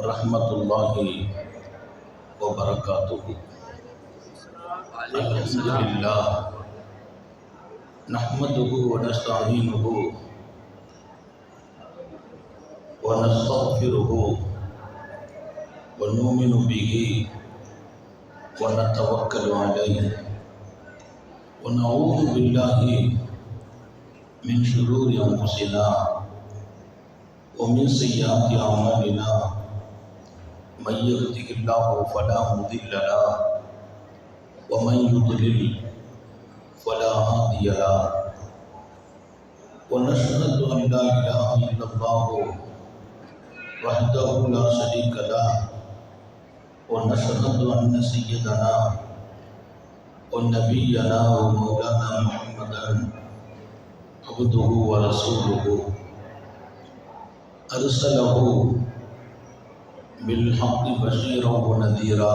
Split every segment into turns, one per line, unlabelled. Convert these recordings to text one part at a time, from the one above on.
रहमतुल्लाहि व बरकातुहु। अल्हम्दुलिल्लाह नहमदुहु व नस्तईनुहु व नस्तगफिरुहु व नुमिनु बिही व नतवक्कलु अलैहि व नऊज़ु बिल्लाहि मिन शुरूरि अंफुसिना व मिन सय्यिआति अअमालिना मन यहदिहिल्लाहु फला मुदिल्ल लहु व मन युद्लिल फला हादिय लहु व नशहदु अन ला इलाहा इल्लल्लाहु वहदहु ला शरीक लहु व नशहदु अन्न सय्यदना व नबिय्यना व मौलाना मुहम्मदन अब्दुहु व रसूलुहु अरसलहु बिल्हक़्क़ि बशीरन व नज़ीरा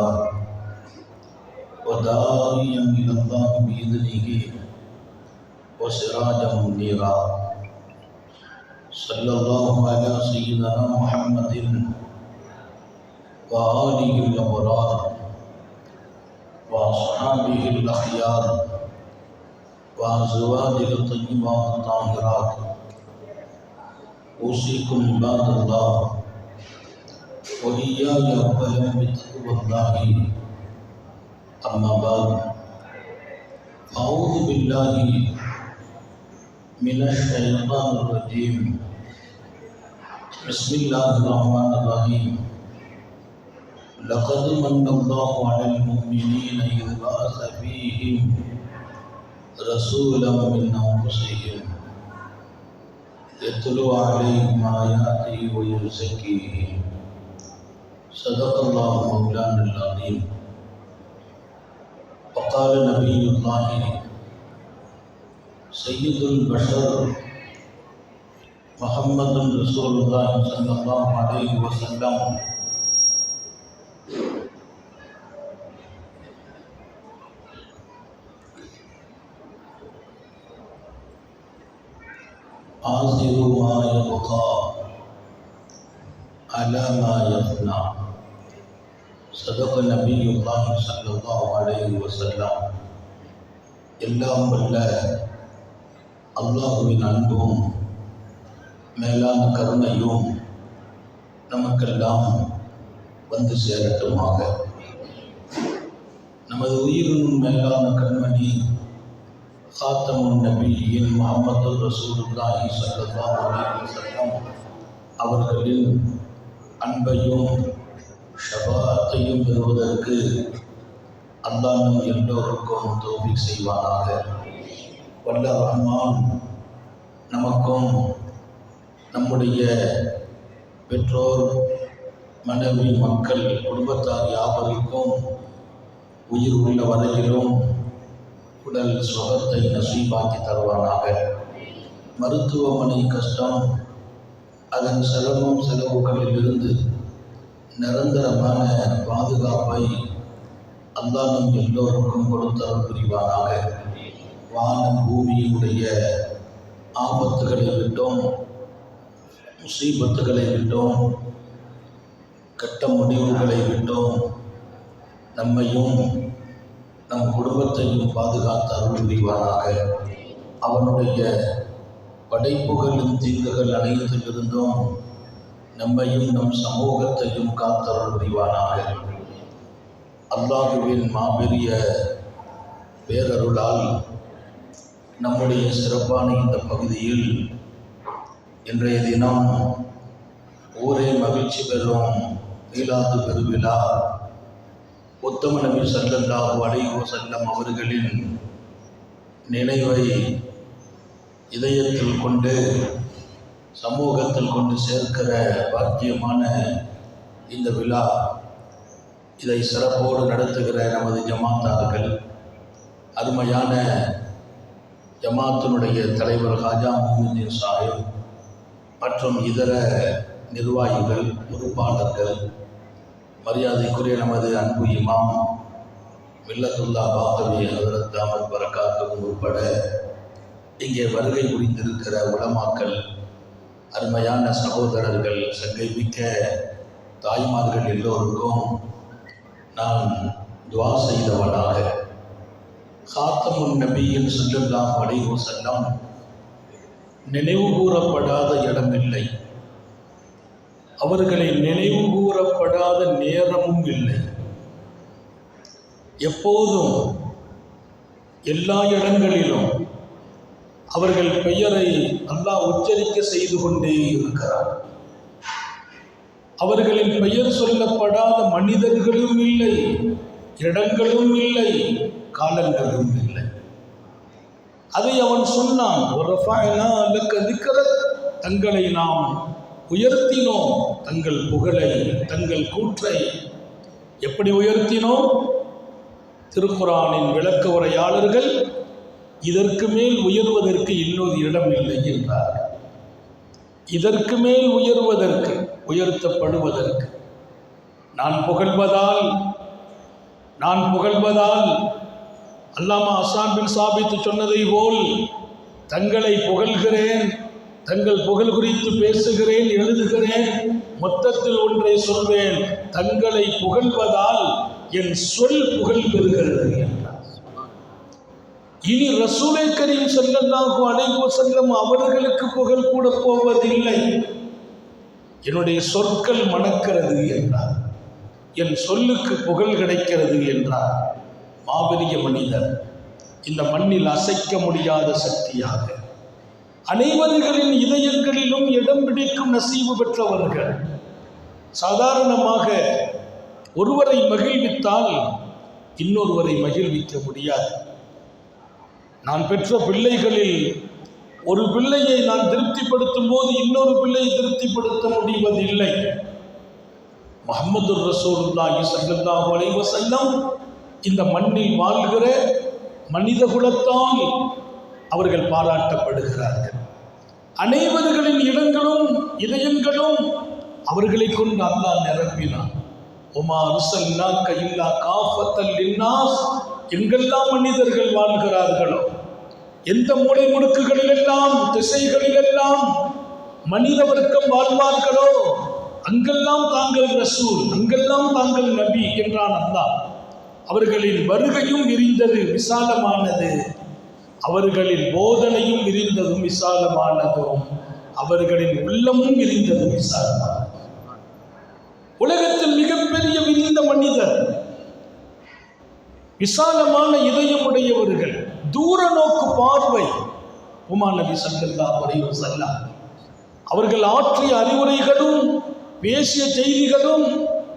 व दाइयन इलल्लाहि बिइज़्निहि व सिराजन मुनीरा। सल्लल्लाहु अला सय्यिदिना मुहम्मदिन व आलिहिल अबरार व अस्हाबिहिल अख़यार व अज़वाजिहित तय्यिबात ताहिरात। औसीकुम इबादल्लाह व इय्याया अव्वलन बितक़्वल्लाहि अम्मा बाद। अऊज़ु बिल्लाहि मिनश शैतानिर रजीम। बिस्मिल्लाहिर रहमानिर रहीम। लक़द मन्नल्लाहु अलल मुमिनीना इज़ बअस फ़ीहिम रसूलन मिन अनफुसिहिम यत्लू अलैहिम आयातिहि व युज़क्कीहिम। सदक़ल्लाहु मौलानल अज़ीम। वक़ाल नबियुल्लाहि सय्यिदुल बशर मुहम्मदुर रसूलुल्लाह सल्लल्लाहु अलैहि वसल्लम आज़िरु मा यबक़ा अला मा यफ़ना। सदक़ नबियुल्लाह सल्लल्लाहु अलैहि वसल्लम। எல்லாம் வல்ல அல்லாஹுவின் அன்பும் மேலான கருணையும் நமக்கெல்லாம் வந்து சேரட்டுமாக. நமது உயிரின் மேலான கண்மணி காத்தமுன் நபியின் முஹம்மது ரசூலுல்லாஹி ஸல்லல்லாஹு அலைஹி வஸல்லம் அவர்களின் அன்பையும் ஷஃபாஅத்தையும் பெறுவதற்கு அல்லாஹ் நம் எல்லோருக்கும் தௌஃபீக் செய்வானாக. வல்ல ரஹ்மான் நமக்கும் நம்முடைய பெற்றோர், மனைவி, மக்கள், குடும்பத்தார் யாவருக்கும் உயிர் உள்ள வரையிலும் உடல் சுகத்தை நசீபாக்கி தருவானாக. மருத்துவமனை கஷ்டம், அதன் சிரமம் செலவுகளிலிருந்து நிரந்தரமான பாதுகாப்பை அல்லாஹ் நம் எல்லோருக்கும் கொடுத்தருள் புரிவானாக. வானம் பூமியுடைய ஆபத்துகளை விட்டோம், முசீபத்துகளை விட்டோம், கெட்ட முடிவுகளை விட்டோம் நம்மையும் நம் குடும்பத்தையும் பாதுகாத்து அருள் புரிவானாக. அவனுடைய படைப்புகளின் தீங்குகள் அனைத்திலிருந்தும் நம்மையும் நம் சமூகத்தையும் காத்தருள் புரிவானாக. அல்லாஹுவின் மாபெரிய பேரருளால் நம்முடைய சிறப்பான இந்த பகுதியில் இன்றைய தினம் ஊரே மகிழ்ச்சி பெறும் மீலாது பெருவிழா உத்தம நபி ஸல்லல்லாஹு அலைஹி வஸல்லம் அவர்களின் நினைவை இதயத்தில் கொண்டு சமூகத்தில் கொண்டு சேர்க்கிற பாக்கியமான இந்த விழா, இதை சிறப்போடு நடத்துகிற நமது ஜமாத்தார்கள், அருமையான ஜமாத்தினுடைய தலைவர் ஹாஜா முஹம்மதீன் சாஹிப் மற்றும் இதர நிர்வாகிகள், பொறுப்பாளர்கள், மரியாதைக்குரிய நமது அன்பு இமாம் மில்லத்துல்லா பாக்கவி ஹதரத் தாமத் பரக்காத்துஹு உட்பட இங்கே வருகை புரிந்திருக்கிற உலமாக்கள், அருமையான சகோதரர்கள், சங்கை மிக்க தாய்மார்கள் எல்லோருக்கும் நான் துவா செய்தவனாக காத்தமுன் நபியின் ஸல்லல்லாஹு அலைஹி வஸல்லம் நினைவு கூறப்படாத இடமில்லை, அவர்களை நினைவு கூறப்படாத நேரமும் இல்லை. எப்போதும் எல்லா இடங்களிலும் அவர்கள் பெயரை அல்லாஹ் உச்சரிக்க செய்து கொண்டே இருக்கிறார். அவர்களின் பெயர் சொல்லப்படாத மனிதர்களும் இல்லை, இடங்களும் இல்லை, காலங்களும் இல்லை. அதை அவன் சொன்னான், தங்களை நாம் உயர்த்தினோம், தங்கள் புகழை, தங்கள் கூற்றை. எப்படி உயர்த்தினோம்? திருக்குரானின் விளக்க உரையாளர்கள் இதற்கு மேல் உயர்வதற்கு இன்னொரு இடம் இல்லை என்றார். இதற்கு மேல் உயர்வதற்கு, உயர்த்தப்படுவதற்கு நான் புகழ்வதால் அல்லாமா ஹஸ்ஸான் பின் சாபித் சொன்னதை போல் தங்களை புகழ்கிறேன், தங்கள் புகழ் குறித்து பேசுகிறேன், எழுதுகிறேன். மொத்தத்தில் ஒன்றை சொல்வேன், தங்களை புகழ்வதால் என் சொல் புகழ் பெறுகிறது என்றார். இனி ரசூலை கரீம் ஸல்லல்லாஹு அலைஹி வஸல்லம் அவர்களுக்கு புகழ் கூட போவதில்லை, என்னுடைய சொற்கள் மணக்கிறது என்றார், என் சொல்லுக்கு புகழ் கிடைக்கிறது என்றார். மாபெரிய மனிதர், இந்த மண்ணில் அசைக்க முடியாத சக்தியாக அனைவர்களின் இதயங்களிலும் இடம் பிடிக்கும் நசீவு பெற்றவர்கள். சாதாரணமாக ஒருவரை மகிழ்வித்தால் இன்னொருவரை மகிழ்விக்க முடியாது. நான் பெற்ற பிள்ளைகளில் ஒரு பிள்ளையை நான் திருப்திப்படுத்தும் போது இன்னொரு பிள்ளையை திருப்திப்படுத்த முடிவதில்லை. முஹம்மது ரசூலுல்லாஹி ஸல்லல்லாஹு அலைஹி வஸல்லம் இந்த மண்ணில் வாழ்கிற மனித குலத்தால் அவர்கள் பாராட்டப்படுகிறார்கள். அனைவர்களின் இடங்களும் இதயங்களும் அவர்களை கொண்டு அல்லாஹ் நிரப்பினான். ஒமா அர்ஸல்னாக இல்லா காஃபத்தல் லின்னாஸ், எங்கெல்லாம் மனிதர்கள் வாழ்கிறார்களோ, எந்த மூலை முடுக்குகளிலெல்லாம், திசைகளிலெல்லாம் மனித வர்க்கம் வாழ்வார்களோ, அங்கெல்லாம் தாங்கள் ரசூல், அங்கெல்லாம் தாங்கள் நபி என்றான் அல்லாஹ். அவர்களின் வருகையும் விரிந்தது, விசாலமானது. அவர்களின் போதனையும் விரிந்ததும் விசாலமானதும், அவர்களின் உள்ளமும் விரிந்ததும் விசாலமானது. உலகத்தில் மிகப்பெரிய விரிந்த மனிதர், விசாலமான இதயமுடையவர்கள், தூர நோக்கு பார்வை. உமா நபி ஸல்லல்லாஹு அலைஹி வஸல்லம் அவர்கள் ஆற்றிய அறிவுரைகளும் பேசிய செய்திகளும்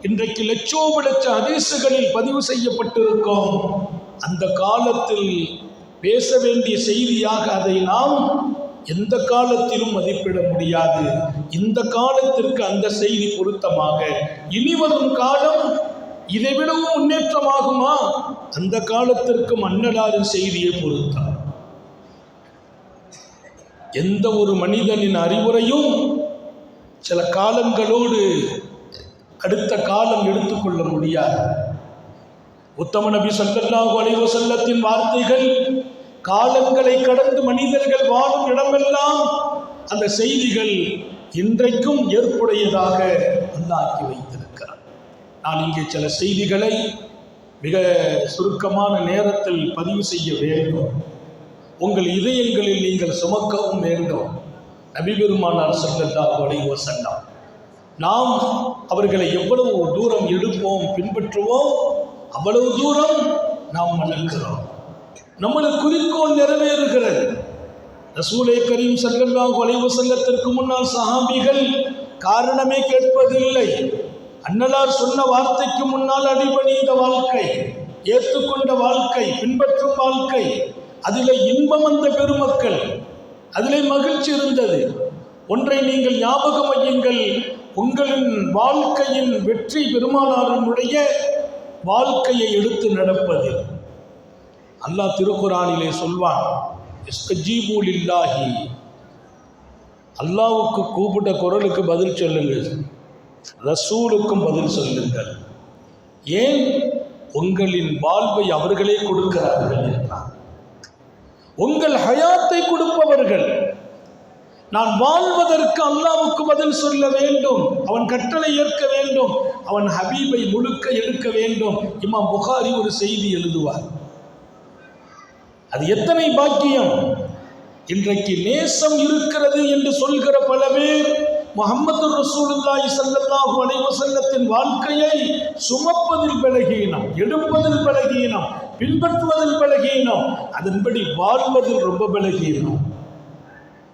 இன்றைக்கு லட்சோப லட்ச ஹதீஸுகளில் பதிவு செய்யப்பட்டிருக்கும். அந்த காலத்தில் பேச வேண்டிய செய்தியாக அதை நாம் எந்த காலத்திலும் மதிப்பிட முடியாது. இந்த காலத்திற்கு அந்த செய்தி பொருத்தமாக, இனிவரும் காலம் இதைவிடவும் முன்னேற்றமாகுமா, அந்த காலத்திற்கு மன்னலாரின் செய்தியை பொருத்தம். எந்த ஒரு மனிதனின் அறிவுரையும் சில காலங்களோடு அடுத்த காலம் எடுத்துக்கொள்ள முடியாது. உத்தம நபி ஸல்லல்லாஹு அலைஹி வஸல்லத்தின் வார்த்தைகள் காலங்களை கடந்து மனிதர்கள் வாழும் இடமெல்லாம் அந்த செய்திகள் இன்றைக்கும் ஏற்புடையதாக அல்லாஹ் வைத்திருக்கிறார். நான் இங்கே சில செய்திகளை மிக சுருக்கமான நேரத்தில் பதிவு செய்ய வேண்டும். உங்கள் இதயங்களில் நீங்கள் சுமக்கவும் வேண்டும். நபி பெருமானார் ஸல்லல்லாஹு அலைஹி வஸல்லம், நாம் அவர்களை எவ்வளவு தூரம் எடுப்போம், பின்பற்றுவோம், அவ்வளவு தூரம் நாம் வளர்க்கிறோம். நமது குறிக்கோள் நிறைவேறுகிறது. ரசூலை கரீம் ஸல்லல்லாஹு அலைஹி வஸல்லத்திற்கு முன்னால் சஹாபிகள் காரணமே கேட்பதில்லை. அன்னலார் சொன்ன வார்த்தைக்கு முன்னால் அடிபணிந்த வாழ்க்கை, ஏற்றுக்கொண்ட வாழ்க்கை, பின்பற்றும் வாழ்க்கை, அதிலே இன்பம் வந்த பெருமக்கள், அதிலே மகிழ்ச்சி இருந்தது. ஒன்றை நீங்கள் ஞாபகம் வையுங்கள், உங்களின் வாழ்க்கையின் வெற்றி பெருமானாரினுடைய வாழ்க்கையை எடுத்து நடப்பதில். அல்லாஹ் திருக்குரானிலே சொல்வான், இஸ்தஜீபு லில்லாஹி, அல்லாஹ்வுக்கு கூப்பிட்ட குரலுக்கு பதில் சொல்லுங்கள், ரசூலுக்கும் பதில் சொல்லுங்கள். ஏன்? உங்களின் வாழ்வை அவர்களே கொடுக்கிறார்கள் என்றார். உங்கள் ஹயாத்தை கொடுப்பவர்கள்,
நான் வாழ்வதற்கு அல்லாஹ்வுக்கு பதில் சொல்ல வேண்டும், அவன் கட்டளை ஏற்க வேண்டும், அவன் ஹபீபை முழுக்க எடுக்க வேண்டும். இமாம் புகாரி ஒரு செய்தி எழுதுவார். அது எத்தனை பாக்கியம்! இன்றைக்கு நேசம் இருக்கிறது என்று சொல்கிற பல பேர் முஹம்மது ரசூலுல்லாஹி ஸல்லல்லாஹு அலைஹி வஸல்லத்தின் வாழ்க்கையை சுமப்பதில் பலகீனம், எடுப்பதில் பலகீனம், பின்பற்றுவதில் பலகீனம், அதன்படி வாழ்வதில் ரொம்ப பலகீனம்.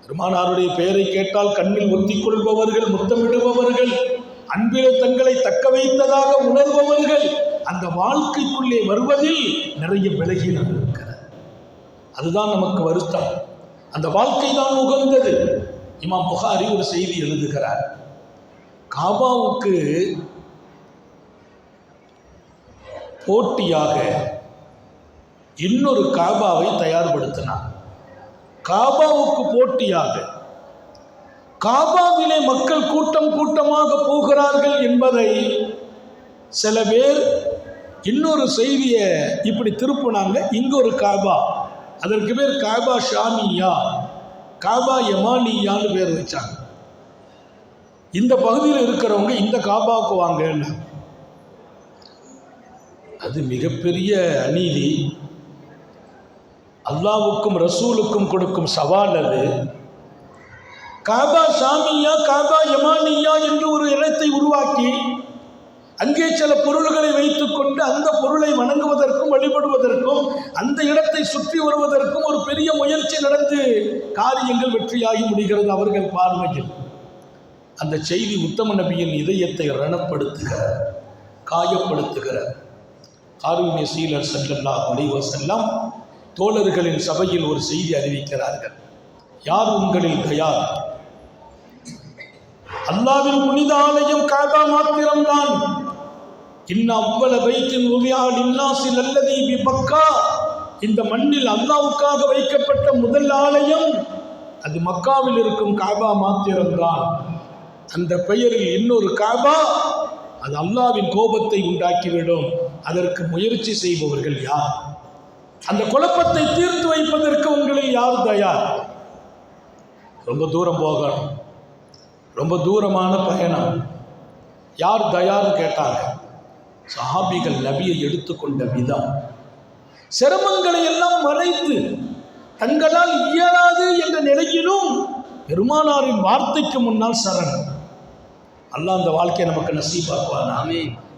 பெருமானாருடைய பெயரை கேட்டால் கண்ணில் ஒத்திக் கொள்பவர்கள், முத்தமிடுபவர்கள், அன்பிலே தங்களை தக்க வைத்ததாக உணர்பவர்கள், அந்த வாழ்க்கைக்குள்ளே வருவதில் நிறைய பலகீனம் இருக்கிறது. அதுதான் நமக்கு வருத்தம். அந்த வாழ்க்கை தான் உகந்தது. இமாம் புகாரி ஒரு செய்தி எழுதுகிறார். காபாவுக்கு போட்டியாக இன்னொரு காபாவை தயார்படுத்தினார். காபாவுக்கு போட்டியாக காபாவிலே மக்கள் கூட்டம் கூட்டமாக போகிறார்கள் என்பதை சில பேர் இன்னொரு செய்தியை இப்படி திருப்பினாங்க. இங்க ஒரு காபா, அதற்கு பேர் காபா ஷாமியா, காபா யமானியான்னு பேர் வச்சாங்க. இந்த பகுதியில் இருக்கிறவங்க இந்த காபாவுக்கு வாங்க. அது மிகப்பெரிய அநீதி. அல்லாஹ்வுக்கும் ரசூலுக்கும் கொடுக்கும் சவால் அது. காபா ஷாமியா, காபா யமானியா என்று ஒரு இடத்தை உருவாக்கி அங்கே சில பொருள்களை வைத்துக்கொண்டு அந்த பொருளை வணங்குவதற்கும் வழிபடுவதற்கும் அந்த இடத்தை சுற்றி வருவதற்கும் ஒரு பெரிய முயற்சி நடந்து காரியங்கள் வெற்றியாகி முடிகிறது அவர்கள் பார்வையில். அந்த செய்தி உத்தம நபியின் இதயத்தை ரணப்படுத்துகிறார், காயப்படுத்துகிறார். ஹாரூன் ரசூல் ஸல்லல்லாஹு அலைஹி வஸல்லம் தோழர்களின் சபையில் ஒரு செய்தி அறிவிக்கிறார்கள். யார் உங்களில் தயார்? அல்லாஹ்வின் புனித ஆலயம் காபா மாத்திரம்தான். இன்ன அவ்வள பைத்தின் உவியா லின்னாஸி அல்லதி பிபக்கா, இந்த மண்ணில் அல்லாஹ்வுக்காக வைக்கப்பட்ட முதல் ஆலயம் அது மக்காவில் இருக்கும் காபா மாத்திரம்தான். அந்த பெயரில் இன்னொரு காபா அது அல்லாஹ்வின் கோபத்தை உண்டாக்கிவிடும். அதற்கு முயற்சி செய்பவர்கள் யார்? அந்த குழப்பத்தை தீர்த்து வைப்பதற்கு உங்களில் யார் தயார்? ரொம்ப தூரம் போகணும், ரொம்ப தூரமான பயணம். யார் தயார்னு கேட்டாங்க. சஹாபிகள் நபியை எடுத்துக்கொண்ட விதம், சிரமங்களை எல்லாம் மறைத்து தங்களால் இயலாது என்ற நிலையிலும் பெருமானாரின் வார்த்தைக்கு முன்னால் சரண். அல்லாஹ் அந்த வாழ்க்கையை நமக்கு நசீபாக்குவான்.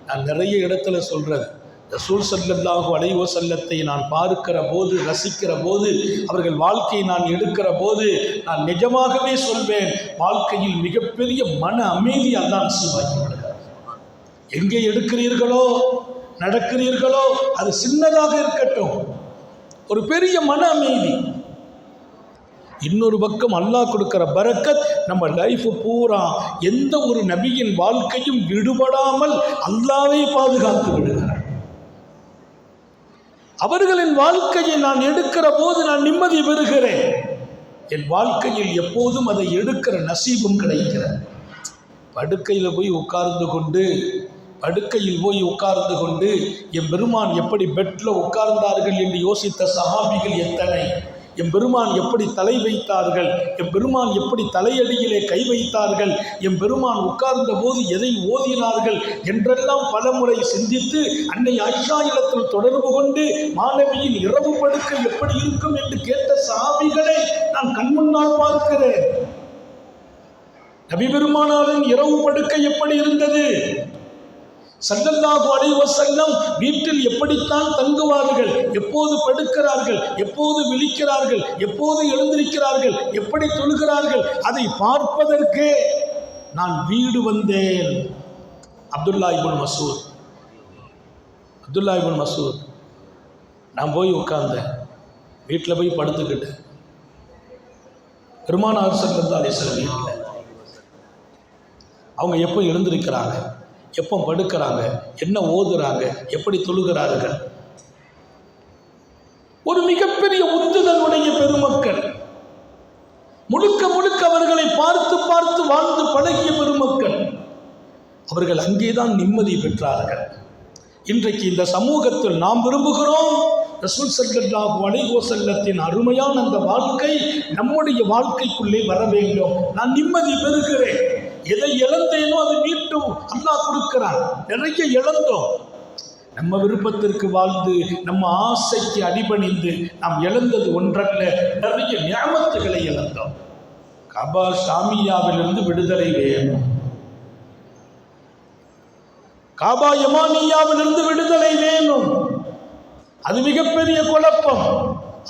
நான் நிறைய இடத்துல சொல்றது, ரசூல் ஸல்லல்லாஹு அலைஹி வஸல்லத்தை நான் பார்க்கிற போது, ரசிக்கிற போது, அவர்கள் வாழ்க்கையை நான் எடுக்கிற போது நான் நிஜமாகவே சொல்வேன், வாழ்க்கையில் மிகப்பெரிய மன அமைதி அல்லாஹ் நசீபாக்கி விடுகிறார். எங்கே எடுக்கிறீர்களோ நடக்கிறீர்களோ அது சின்னதாக இருக்கட்டும், ஒரு பெரிய மன அமைதி. இன்னொரு பக்கம் அல்லாஹ் கொடுக்கிற பரக்கத் நம்ம லைஃப் பூரா எந்த ஒரு நபியின் வாழ்க்கையும் விடுபடாமல் அல்லாஹ்வே பாதுகாத்து விடுகிறார். அவர்களின் வாழ்க்கையை நான் எடுக்கிற போது நான் நிம்மதி பெறுகிறேன். என் வாழ்க்கையில் எப்போதும் அதை எடுக்கிற நசீபும் கிடைக்கிறது. படுக்கையில் போய் உட்கார்ந்து கொண்டு என் பெருமான் எப்படி பெட்டில் உட்கார்ந்தார்கள் என்று யோசித்த சஹாபிகள் எத்தனை, என் பெருமான் எப்படி தலை வைத்தார்கள், என் பெருமான் எப்படி தலையடியிலே கை வைத்தார்கள், என் பெருமான் உட்கார்ந்த போது எதை ஓதினார்கள் என்றெல்லாம் பலமுறை சிந்தித்து அன்னை ஆயிஷா இடத்தில் தொடர்பு கொண்டு மாணவியின் இரவு படுக்கை எப்படி இருக்கும் என்று கேட்ட சஹாபிகளை நான் கண்முன்னால் பார்க்கிறேன். நபி பெருமானாரின் இரவு படுக்கை எப்படி இருந்தது? ஸல்லல்லாஹு அலைஹி வஸல்லம் வீட்டில் எப்படித்தான் தங்குவார்கள், எப்போது படுக்கிறார்கள், எப்போது விழிக்கிறார்கள், எப்போது எழுந்திருக்கிறார்கள், எப்படி தொழுகிறார்கள், அதை பார்ப்பதற்கே நான் வீடு வந்தேன். அப்துல்லா இப்னு மசூத் நான் போய் உட்கார்ந்தேன், வீட்டில் போய் படுத்துக்கிட்டேன். பெருமானார் ஸல்லல்லாஹு அலைஹி வஸல்லம் வீட்டில் அவங்க எப்போ எழுந்திருக்கிறாங்க, எப்போ படுக்கிறாங்க, என்ன ஓதுறாங்க, எப்படி தொழுகிறார்கள், ஒரு மிகப்பெரிய உந்துதலுடைய பெருமக்கள், முழுக்க முழுக்க அவர்களை பார்த்து பார்த்து வாழ்ந்து பழகிய பெருமக்கள். அவர்கள் அங்கேதான் நிம்மதி பெற்றார்கள். இன்றைக்கு இந்த சமூகத்தில் நாம் விரும்புகிறோம் ரசூல் ஸல்லல்லாஹு அலைஹி வஸல்லத்தின் அருமையான அந்த வாழ்க்கை நம்முடைய வாழ்க்கைக்குள்ளே வர வேண்டும். நான் நிம்மதி பெறுகிறேன், எதை இழந்தேனோ அதை மீண்டும் அல்லாஹ் கொடுக்கிறான். நிறைய இழந்தோம், நம்ம விருப்பத்திற்கு வாழ்ந்து நம்ம ஆசைக்கு அடிபணிந்து நாம் இழந்தது ஒன்றல்ல, நிறைய நியாமத்துகளை இழந்தோம். கபா ஷாமியாவிலிருந்து விடுதலை வேணும், காபா யமானியாவிலிருந்து விடுதலை வேணும். அது மிகப்பெரிய குழப்பம்.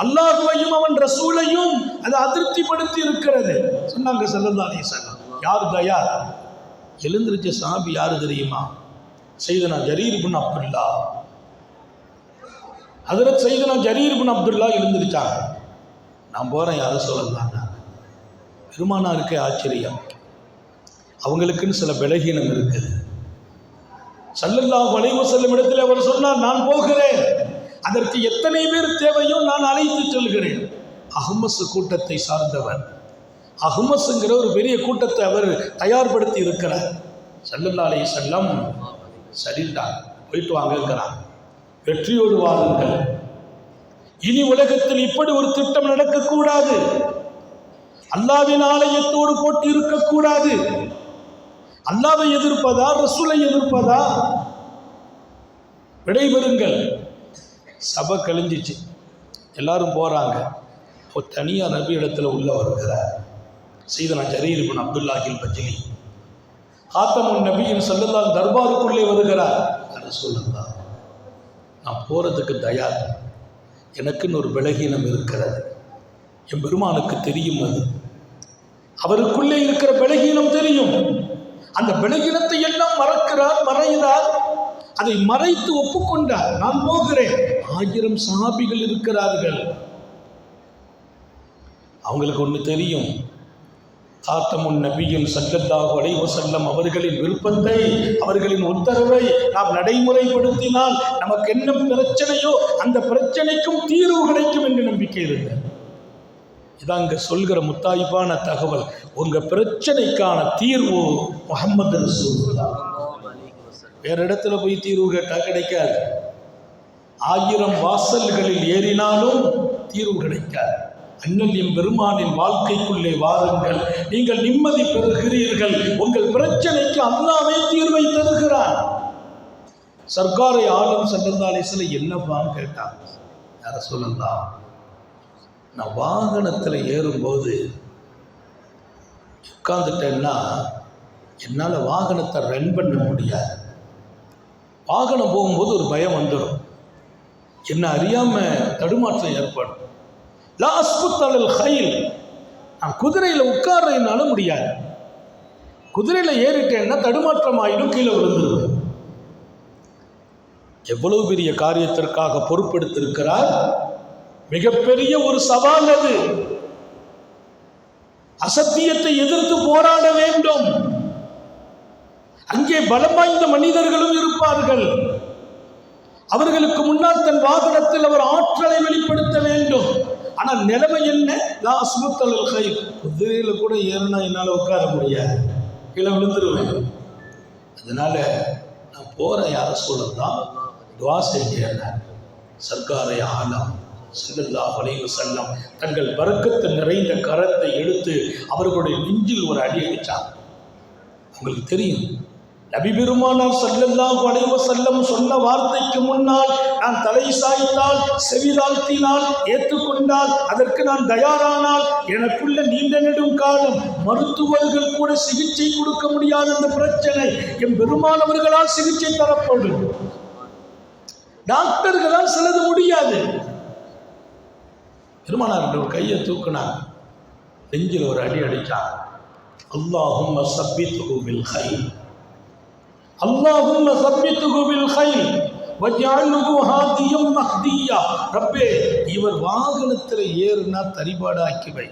அல்லாஹ்வையும் அவன் ரசூலையும் அது அதிருப்திப்படுத்தி இருக்கிறது. சொன்னாங்க ஸல்லல்லாஹு அலைஹி வஸல்லம், யார் தயார்? எழுந்திருச்ச சாபி யாரு தெரியுமா? சையதுனா ஜரீர் இப்னு அப்துல்லா. ஹஜ்ரத் சையதுனா ஜரீர் இப்னு அப்துல்லா எழுந்திருச்சாங்க. நான் போகிறேன் யாரும் சொல்லலாம். பெருமானாருக்கே ஆச்சரியம், அவங்களுக்குன்னு சில பலகீனம் இருக்குது. ஸல்லல்லாஹு அலைஹி வஸல்லம் இடத்தில் அவர் சொன்னார், நான் போகிறேன், அதற்கு எத்தனை பேர் தேவையோ நான் அழைத்து செல்கிறேன். அஹ்மஸ் கூட்டத்தை சார்ந்தவர், அஹ்மஸ்ங்கிற ஒரு பெரிய கூட்டத்தை அவர் தயார்படுத்தி இருக்கிறார். ஸல்லல்லாஹு அலைஹி வஸல்லம் சரிண்டாங்க, போயிட்டு வாங்கிறாங்க, வெற்றியோடு வாருங்கள். இனி உலகத்தில் இப்படி ஒரு திட்டம் நடக்கக்கூடாது, அல்லாஹ்வின் ஆலயத்தோடு போட்டி இருக்கக்கூடாது. அல்லாஹ்வை எதிர்ப்பதா ரசூலை எதிர்ப்பதா? விடைபெறுங்கள். சபை கழிஞ்சிச்சு, எல்லாரும் போறாங்க. ஒரு தனியார் நபி இடத்துல உள்ள வருகிறார் சையதுனா ஜரீர் இப்னு அப்துல்லாஹில் பஜ்லி. காத்தமுன் நபியின் ஸல்லல்லாஹு தர்பாருக்குள்ளே வருகிறார். ரசூலுல்லாஹ், நான் போறதுக்கு தயார், எனக்குன்னு ஒரு பலகீனம் இருக்கிறது, என் பெருமானுக்கு தெரியும். அது அவருக்குள்ளே இருக்கிற பலகீனம் தெரியும். அந்த பலகீனத்தை எல்லாம் மறைக்கிறார், அதை மறைத்து ஒப்புக்கொண்டார். நான் போகிறேன். 1000 சஹாபிகள் இருக்கிறார்கள். அவங்களுக்கு ஒன்று தெரியும், காத்தமுன் நபியின் ஸல்லல்லாஹு அலைஹி வஸல்லம் அவர்களின் விருப்பத்தை, அவர்களின் உத்தரவை நாம் நடைமுறைப்படுத்தினால் நமக்கு என்ன பிரச்சனையோ அந்த பிரச்சனைக்கும் தீர்வு கிடைக்கும் என்று நம்பிக்கை இருந்தது. இதான் இங்க சொல்கிற முத்தாய்ப்பான தகவல். உங்க பிரச்சனைக்கான தீர்வு முஹம்மது ரசூலுல்லாஹ். வேற இடத்துல போய் தீர்வு கேட்டால் கிடைக்காது. 1000 வாசல்களில் ஏறினாலும் தீர்வு கிடைக்காது. அண்ணல் என் பெருமானின் வாழ்க்கைக்குள்ளே வாருங்கள், நீங்கள் நிம்மதி பெறுகிறீர்கள். உங்கள் பிரச்சனைக்கு அல்லாஹ்வே தீர்வை தருகிறான். சர்க்காரை ஆலம் ஸல்லல்லாஹு அலைஹி வஸல்லம் என்னப்பான்னு கேட்டாங்க. யார சொல்லலாம், நான் வாகனத்தில் ஏறும்போது உட்காந்துட்டேன்னா என்னால் வாகனத்தை ரன் பண்ண முடியாது. வாகனம் போகும்போது ஒரு பயம் வந்துடும், என்ன அறியாமல் தடுமாற்றம் ஏற்படும். லா அஸ்புத் அலல் கைல், நான் குதிரையில் உட்கார்றதுனால முடியாது. குதிரையில் ஏறிட்டேன்னா தடுமாற்றம் ஆயிடும், கீழே விழுந்துருவேன். எவ்வளவு பெரிய காரியத்திற்காக பொறுப்பெடுத்திருக்கிறார். மிகப்பெரிய ஒரு சவால் அது. அசத்தியத்தை எதிர்த்து போராட வேண்டும். அங்கே பலம் வாய்ந்த மனிதர்களும் இருப்பார்கள். அவர்களுக்கு முன்னால் தன் வாகனத்தில் அவர் ஆற்றலை வெளிப்படுத்த வேண்டும். ஆனால் நிலைமை என்ன? லா அஸ்புத் அலல் கைல், குதிரையில கூட ஏறினா என்னால் உட்கார முடியாது, கீழே விழுந்துருவேன். அதனால நான் போறேன், யார சொல்லலாம், துவா செய்கிறேன். சர்க்காரை ஆலம் ஸல்லல்லாஹு அலைஹி வஸல்லம் தங்கள் பரக்கத்து நிறைந்த கரத்தை எடுத்து அவர்களுடைய நெஞ்சில் ஒரு அடி அடித்தார். உங்களுக்கு தெரியும், நபி பெருமானார் ஸல்லல்லாஹு அலைஹி வஸல்லம் சொன்ன வார்த்தைக்கு முன்னால் நான் தலை சாய்த்தால், செவிதாழ்த்தினால், ஏற்றுக்கொண்டால், அதற்கு நான் தயாரானால், எனக்குள்ள நீண்ட நெடும் காலம் மருத்துவர்கள் கூட சிகிச்சை கொடுக்க முடியாத அந்த பிரச்சனை என் பெருமானவர்களால் சிகிச்சை தரப்படும். டாக்டர்களால் சிலது முடியாது. பெருமானார் ஒரு கையை தூக்கினார், நெஞ்சில் ஒரு அடி அடித்தார். அல்லாஹும்ம ஸப்பித்ஹு பில் கைல், அல்லாஹும்ம ஸப்பித்ஹு பில் கைல் வஜ்அல்ஹு ஹாதியம் மஹ்தியா. ரப்பே, இவர் வாகனத்தில் ஏறுனா தரிபாடாக்கி வை.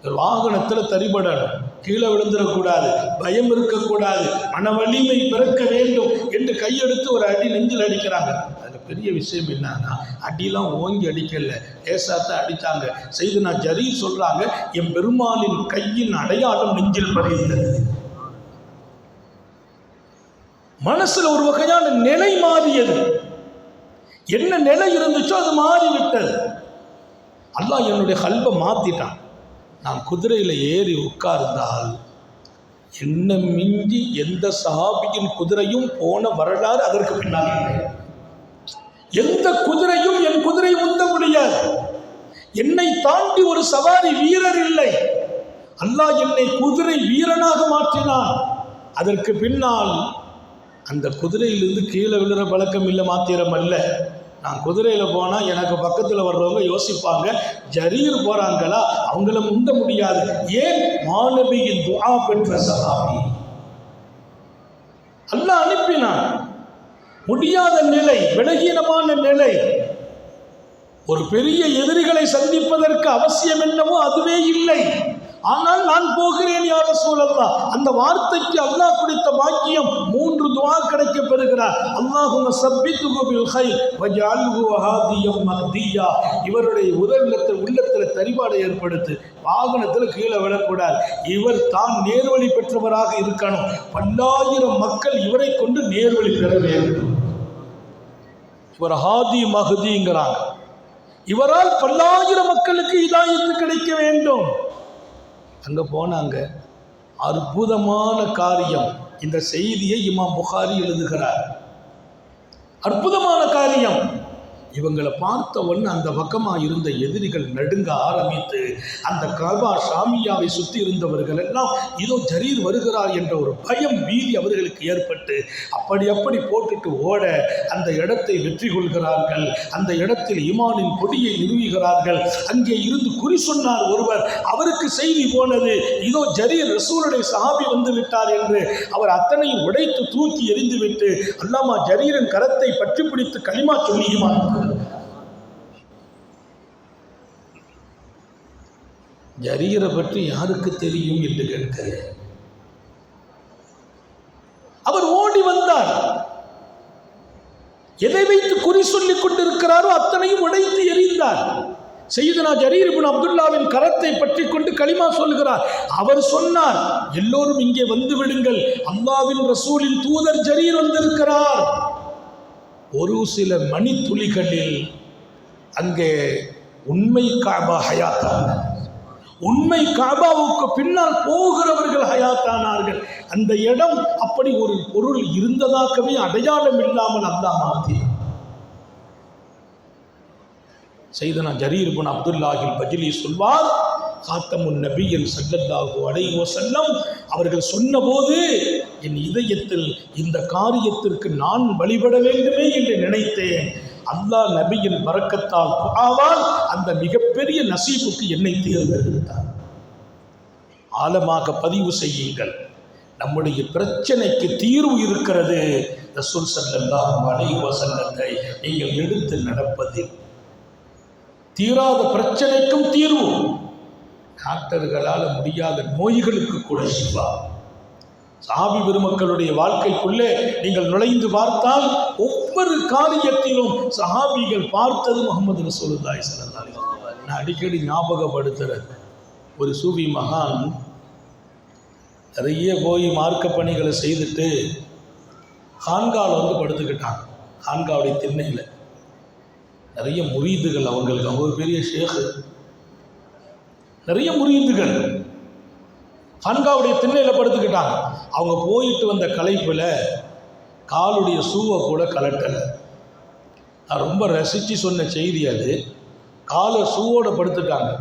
இவர் வாகனத்தில் தரிபடணும், கீழே விழுந்துடக்கூடாது, பயம் இருக்கக்கூடாது, மன வலிமை பிறக்க வேண்டும் என்று கையெடுத்து ஒரு அடி நெஞ்சில் அடிக்கிறாங்க. அதில் பெரிய விஷயம் என்னன்னா, அடிலாம் ஓங்கி அடிக்கல, லேசாத்தான் அடித்தாங்க. சையதுனா ஜரீர் சொல்றாங்க, என் பெருமாளின் கையின் அடையாளம் நெஞ்சில் பதிந்தது. மனசுல ஒரு வகையான நிலை மாறியது. என்ன நிலை இருந்துச்சோ அது மாறிவிட்டது. அல்லாஹ் என்னுடைய கல்பை மாற்றிட்டான். நான் குதிரையில் ஏறி உட்கார்ந்தால் என்ன மிஞ்சி எந்த சஹாபியின் குதிரையும் போன வரலாறு அதற்கு பின்னால் இல்லை. எந்த குதிரையும் என் குதிரை முந்த முடியாது. என்னை தாண்டி ஒரு சவாரி வீரர் இல்லை. அல்லாஹ் என்னை குதிரை வீரனாக மாற்றினான். அதற்கு பின்னால் அந்த குதிரையிலிருந்து கீழே விழுற பழக்கம் இல்லை, மாத்திரம் அல்ல. நான் குதிரையில் போனால் எனக்கு பக்கத்தில் வர்றவங்க யோசிப்பாங்க, ஜரீர் போகிறாங்களா, அவங்கள முந்த முடியாது. ஏன்? மாணவியின் துஆ பெற்ற சஹாபி. அல்லாஹ் அனுப்பினான். முடியாத நிலை, விலகீனமான நிலை. ஒரு பெரிய எதிரிகளை சந்திப்பதற்கு அவசியம் என்னவோ அதுவே இல்லை. ஆனால் நான் போகிறேன் யா ரசூலல்லாஹ். அந்த வார்த்தைக்கு அல்லாஹ் கொடுத்த பாக்கியம் 3 துஆ கிடைக்க பெறுகிறார். அல்லாஹும்ம ஸப்பித்ஹு பில் கைர் வஜஅல்ஹு ஹாதியம் மஹ்தியா. இவருடைய உள்ளத்தில் தரிபாடை ஏற்படுத்து. வாகனத்தில் கீழே விழக்கூடாது. இவர் தான் நேர்வழி பெற்றவராக இருக்கணும். 10,000 மக்கள் இவரை கொண்டு நேர்வழி பெற வேண்டும். இவர் ஹாதி மஹ்திங்கிறாங்க. இவரால் 10,000 மக்களுக்கு ஹிதாயத்து கிடைக்க வேண்டும். அங்கே போனாங்க. அற்புதமான காரியம். இந்த செய்தியை இமாம் புகாரி எழுதுகிறார். அற்புதமான காரியம். இவங்களை பார்த்தவன் அந்த பக்கமாக இருந்த எதிரிகள் நடுங்க ஆரம்பித்து அந்த கபா ஷாமியாவை சுற்றி இருந்தவர்கள் எல்லாம் இதோ ஜரீர் வருகிறார் என்ற ஒரு பயம் பீதி அவர்களுக்கு ஏற்பட்டு அப்படி போட்டுட்டு ஓட அந்த இடத்தை வெற்றி கொள்கிறார்கள். அந்த இடத்தில் ஈமானின் கொடியை நிறுவுகிறார்கள். அங்கே இருந்து குறி சொன்னார் ஒருவர். அவருக்கு செய்தி போனது, இதோ ஜரீர் ரசூலுடைய சஹாபி வந்து விட்டார் என்று. அவர் அத்தனையும் உடைத்து தூக்கி எறிந்துவிட்டு அல்லாமா ஜரீரின் கரத்தை பற்றி பிடித்து கலிமா சொல்லி ஈமான். ஜரீரை பற்றி யாருக்கு தெரியும் என்று கேட்கிறேன். அவர் ஓடி வந்தார். எதை வைத்து குறி சொல்லிக் கொண்டிருக்கிறாரோ அத்தனையும் உடைத்து எறிந்தார். சையதுனா ஜரீர் இப்னு அப்துல்லாவின் கரத்தை பற்றி கொண்டு கலிமா சொல்கிறார். அவர் சொன்னார், எல்லோரும் இங்கே வந்து விடுங்கள், அல்லாஹ்வின் ரசூலின் தூதர் ஜரீர் வந்திருக்கிறார். ஒரு சில மணித்துளிகளில் அங்கே உண்மை காபா ஹயாத்தான, உண்மை காபாவுக்கு பின்னால் போகிறவர்கள் ஹயாத்தானார்கள். அந்த இடம் அப்படி ஒரு பொருள் இருந்ததாகவே அடையாளம் இல்லாமல் அல்லாஹ் மாற்றி. சையதுனா ஜரீர் இப்னு அப்துல்லாஹில் பஜ்லி சொல்வார், காத்தமுன் நபியன் ஸல்லல்லாஹு அலைஹி வஸல்லம் அவர்கள் சொன்னபோது என் இதயத்தில் இந்த காரியத்திற்கு நான் வழிபட வேண்டுமே என்று நினைத்தேன். அல்லாஹ் நபியின் பரக்கத்தால் துஆவால் அந்த மிகப்பெரிய நசீபுக்கு என்னை தேர்ந்தெடுத்தார். ஆழமாக பதிவு செய்யுங்கள். நம்முடைய பிரச்சனைக்கு தீர்வு இருக்கிறது. ரசூல் ஸல்லல்லாஹு அலைஹி வஸல்லத்தை நீங்கள் எடுத்து நடப்பது. தீராத பிரச்சனைக்கும் தீர்வு. டாக்டர்களால் முடியாத நோய்களுக்கு கூட சிவா. சஹாபி பெருமக்களுடைய வாழ்க்கைக்குள்ளே நீங்கள் நுழைந்து பார்த்தால் ஒவ்வொரு காரியத்திலும் சஹாபிகள் பார்த்தது முஹம்மது ரசூலுல்லாஹி ஸல்லல்லாஹு அலைஹி வஸல்லம். நான் அடிக்கடி ஞாபகப்படுத்துறது, ஒரு சூஃபி மகான் நிறைய போய் மார்க்க பணிகளை செய்துட்டு ஹான்காவில் வந்து படுத்துக்கிட்டாங்க. ஹான்காவுடைய திண்ணையில் நிறைய முரீதுகள் அவங்களுக்கு. அவங்க ஒரு பெரிய ஷேக்கு, நிறைய முரீதுகள் ஹான்காவுடைய திண்ணையில் படுத்துக்கிட்டாங்க. அவங்க போயிட்டு வந்த களைப்பில் காலுடைய ஷூவை கூட கலட்டலை. நான் ரொம்ப ரசித்து சொன்ன செய்தி அது. காலை ஷூவோடு படுத்துட்டாங்க.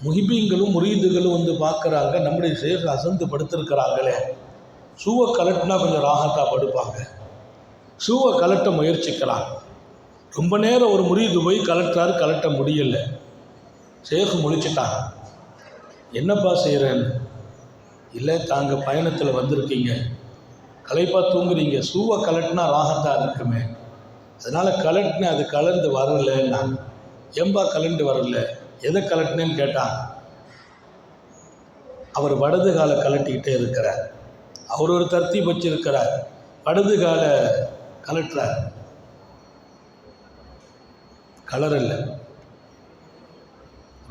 முஹிபீன்களும் முரீதுகளும் வந்து பார்க்குறாங்க, நம்முடைய ஷேக் அசந்து படுத்திருக்கிறாங்களே, ஷூவை கலட்டினா கொஞ்சம் ராகத்தாக படுப்பாங்க. ஷூவை கலட்ட முயற்சிக்கிறாங்க. ரொம்ப நேரம் ஒரு முரீது போய் கலட்டுறாரு, கலட்ட முடியலை. ஷேக் முழிச்சிட்டாங்க. என்னப்பா செய்கிறேன்னு. இல்லை, தாங்க பயணத்தில் வந்திருக்கீங்க, களைப்பாக தூங்குறீங்க, ஷூவை கலட்டினா ராகத்தாக இருக்குமே, அதனால் கலட்டினேன், அது கலந்து வரலை. நான் ஏம்பா கலண்டு வரல, எதை கலட்டினேன்னு கேட்டாங்க. அவர் வடது காலை கலட்டிக்கிட்டே இருக்கிறார். அவர் ஒரு தர்த்தீப் வச்சிருக்கிறார், வடது காலை கலட்டுறார், கலரல்ல.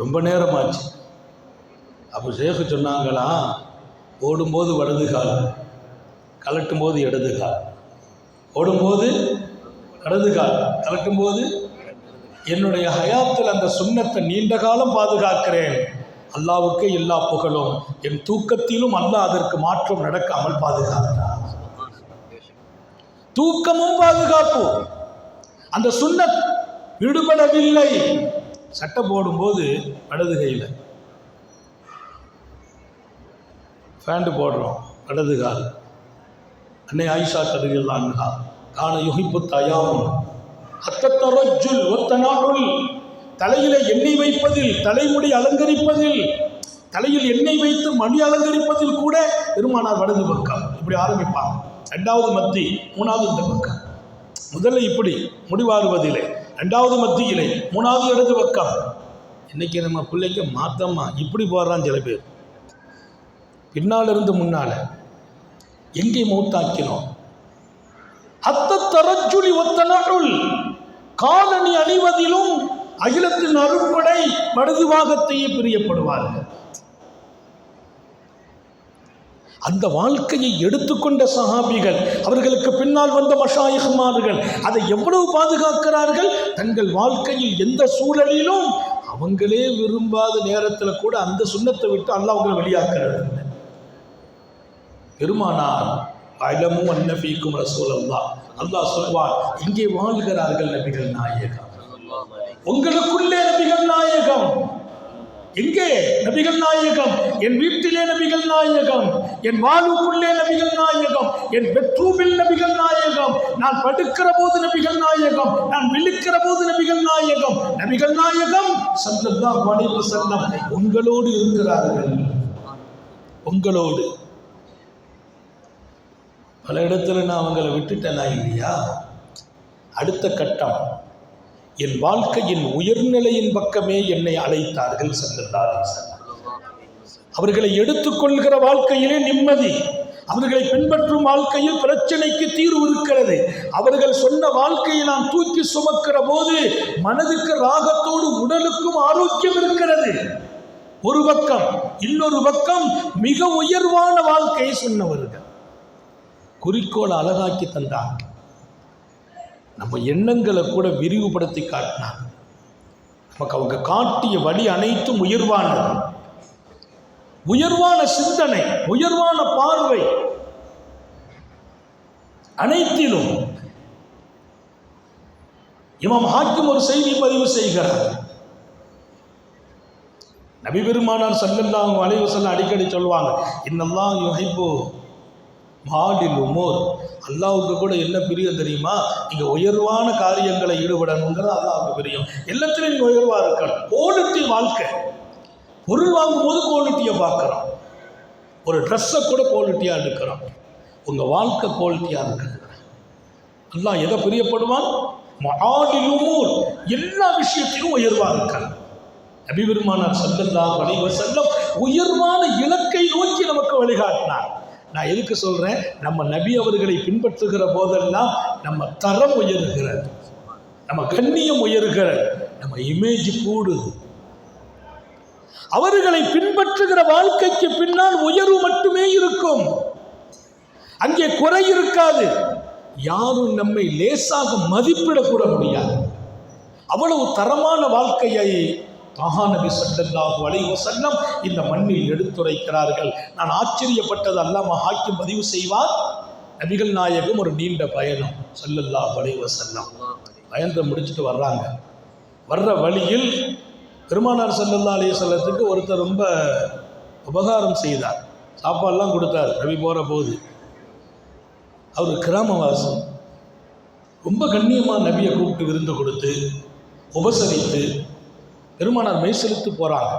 ரொம்ப நேரமாச்சு. அப்போ ஷேக்கு சொன்னாங்களா, ஓடும்போது வடது கால், கலட்டும் போது இடது கால், ஓடும்போது இடது கால் கலட்டும் போது என்னுடைய ஹயாத்தில் அந்த சுன்னத்தை நீண்ட காலம் பாதுகாக்கிறேன். அல்லாவுக்கே எல்லா புகழும். என் தூக்கத்திலும் அல்லாஹ் அதற்கு மாற்றம் நடக்காமல் பாதுகாக்கிறார். தூக்கமும் பாதுகாப்பு. அந்த சுன்னத் விடுபடவில்லை. சட்டை போடும்போது இடது கையில், பேண்ட் போடுறோம் இடது கால். அன்னை ஆயிஷா ரலியல்லாஹு அன்ஹா கான யுஹிப்பு தயாமுன் அத்தரஜுல் வத்தனாஉல், தலையில எண்ணெய் வைப்பதில், தலைமுடி அலங்கரிப்பதில், தலையில் எண்ணெய் வைத்து மணி அலங்கரிப்பதில் கூட பெருமானார் வலது பக்கம் இப்படி ஆரம்பிப்பாங்க. ரெண்டாவது மத்தி, மூணாவது இந்த பக்கம். முதல்ல இப்படி முடிவாருவதில்லை, ரெண்டாவது மத்தியிலே, மூணாவது இடது பக்கம். இன்னைக்கு நம்ம பிள்ளைங்க மாத்தம்மா இப்படி போடுறான். சில பேர் பின்னால் இருந்து முன்னால எங்கே மௌத்தாக்கினோம். அத்தரஜுலி வத்தனாஉல், காலணி அணிவதிலும் அகிலத்தின் அருட்படை வலது பாகத்தையே பிரியப்படுவார்கள். அந்த வாழ்க்கையை எடுத்துக்கொண்ட சஹாபிகள், அவர்களுக்கு பின்னால் வந்த மஷாயிஹ்மார்கள் அதை எவ்வளவு பாதுகாக்கிறார்கள். தங்கள் வாழ்க்கையில் எந்த சூழலிலும் அவங்களே விரும்பாத நேரத்தில் கூட அந்த சுன்னத்தை விட்டு அல்லாஹ் அவங்களை வெளியாக்குறது. பெருமானார் அலமு அன்னபீக்கும் ரசூலல்லாஹ், அல்லாஹ் சொல்வார், இங்கே வாழ்கிறார்கள் நபிகள் நாயகம், உங்களுக்குள்ளே நபிகள் நாயகம். எங்கே நபிகள் நாயகம்? என் வீட்டிலே நபிகள் நாயகம், என் வாழ்வுக்குள்ளே நபிகள் நாயகம், என் பெட்ரூமில் நபிகள் நாயகம், நான் படுக்கிற போது நபிகள் நாயகம், நான் விழிக்கிற போது நபிகள் நாயகம். நபிகள் நாயகம் ஸல்லல்லாஹு அலைஹி வஸல்லம் உங்களோடு இருக்கிறார்கள். உங்களோடு. பல இடத்துல நான் அவங்களை விட்டுட்டேனா இல்லையா? அடுத்த கட்டம், என் வாழ்க்கையின் உயர்நிலையின் பக்கமே என்னை அழைத்தார்கள் ஸல்லல்லாஹு அலைஹி வஸல்லம். அவர்களை எடுத்துக்கொள்கிற வாழ்க்கையிலே நிம்மதி, அவர்களை பின்பற்றும் வாழ்க்கையில் பிரச்சனைக்கு தீர்வு இருக்கிறது. அவர்கள் சொன்ன வாழ்க்கையை நான் தூக்கி சுமக்கிற போது மனதுக்கு ராகத்தோடு உடலுக்கும் ஆரோக்கியம் இருக்கிறது ஒரு பக்கம். இன்னொரு பக்கம் மிக உயர்வான வாழ்க்கையை சொன்னவர்கள் குறிக்கோளை அழகாக்கி தந்தாங்க. நம்ம எண்ணங்களை கூட விரிவுபடுத்தி காட்டினாங்க. நமக்கு அவங்க காட்டிய வழி அனைத்தும் உயர்வானது. உயர்வான சிந்தனை, உயர்வான பார்வை அனைத்திலும். இமாம் ஹாக்கிம் ஒரு செய்தி பதிவு செய்கிறார். நபி பெருமானார் ஸல்லல்லாஹு அலைஹி வஸல்லம் அடிக்கடி சொல்வாங்க, இன்னல்லாஹ் யுஹிப்பு மாலில் உமூர், அல்லாஹ்வுக்கு கூட என்ன பிரியம் தெரியுமா? நீங்க உயர்வான காரியங்களை ஈடுபடணுங்கிறது அல்லாஹ்வுக்கு பிரியம். எல்லாத்திலும் நீங்க உயர்வா இருக்கணும். குவாலிட்டி வாழ்க்கை. பொருள் வாங்கும் போது குவாலிட்டியை பார்க்குறோம், ஒரு ட்ரெஸ்ஸை கூட குவாலிட்டியாக எடுக்கிறோம். உங்கள் வாழ்க்கை குவாலிட்டியாக இருக்குது. அல்லாஹ் எதை பிரியப்படுவான்? மாலில் உமூர், எல்லா விஷயத்திலும் உயர்வாக இருக்கணும். நபி பெருமானார் ஸல்லல்லாஹு அலைஹி வஸல்லம் உயர்வான இலக்கை நோக்கி நமக்கு வழிகாட்டினார். நான் எதுக்கு சொல்கிறேன்? நம்ம நபி அவர்களை பின்பற்றுகிற போதெல்லாம் நம்ம தரம் உயர்கிறது, நம்ம கண்ணியம் உயர்கிறது, நம்ம இமேஜ் கூடுது. அவர்களை பின்பற்றுகிற வாழ்க்கைக்கு பின்னால் உயர்வு மட்டுமே இருக்கும், அங்கே குறை இருக்காது. யாரும் நம்மை லேசாக மதிப்பிடக்கூட முடியாது. அவ்வளவு தரமான வாழ்க்கையை தாஹா நபி ஸல்லல்லாஹு அலைஹி வஸல்லம் இந்த மண்ணில் எடுத்துரைக்கிறார்கள். நான் ஆச்சரியப்பட்டது, அல்லாஹ் ஹாக்கிம் பதிவு செய்வார், நபிகள் நாயகம் ஒரு நீண்ட பயணம் ஸல்லல்லாஹு அலைஹி வஸல்லம் பயணத்தை முடிச்சுட்டு வர்றாங்க. வர்ற வழியில் பெருமானார் ஸல்லல்லாஹு அலைஹி வஸல்லத்துக்கு ஒருத்தர் ரொம்ப உபகாரம் செய்தார், சாப்பாடெல்லாம் கொடுத்தார். நபி போகிற போது அவர் கிராமவாசி, ரொம்ப கண்ணியமாக நபியை கூப்பிட்டு விருந்து கொடுத்து உபசரித்து பெருமானார் மெய்செலுத்து போகிறாங்க.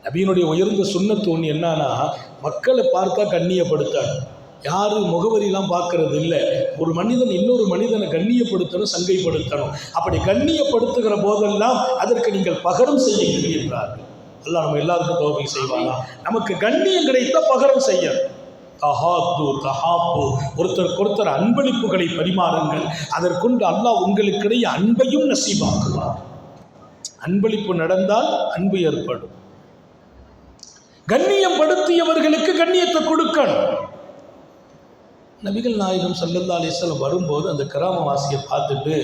நபியினுடைய உயர்ந்த சுன்னத்து ஒன்று என்னன்னா, மக்களை பார்த்தா கண்ணியப்படுத்தார். யாரும் முகவரிலாம் பார்க்கறது இல்லை. ஒரு மனிதன் இன்னொரு மனிதனை கண்ணியப்படுத்தணும், சங்கைப்படுத்தணும். அப்படி கண்ணியப்படுத்துகிற போதெல்லாம் அதற்கு நீங்கள் பகரம் செய்யுங்கள் என்றார்கள். அல்லாஹ் நம்ம எல்லாருக்கும் தௌஃபீக் செய்வானா? நமக்கு கண்ணியம் கிடைத்தா பகரம் செய்ய. தஹாத்து தஹாப்பு, ஒருத்தருக்கு ஒருத்தர் அன்பளிப்புகளை பரிமாறுங்கள். அதற்கொண்டு அல்லாஹ் உங்களுக்கிடையே அன்பையும் நசீபாக்குவார். அன்பளிப்பு நடந்தால் அன்பு ஏற்படும். கண்ணியம் படுத்தியவர்களுக்கு கண்ணியத்தை கொடுக்கணும். நபிகள் நாயகம் ஸல்லல்லாஹு அலைஹி வஸல்லம் வரும்போது அந்த கிராமவாசியை பார்த்துட்டு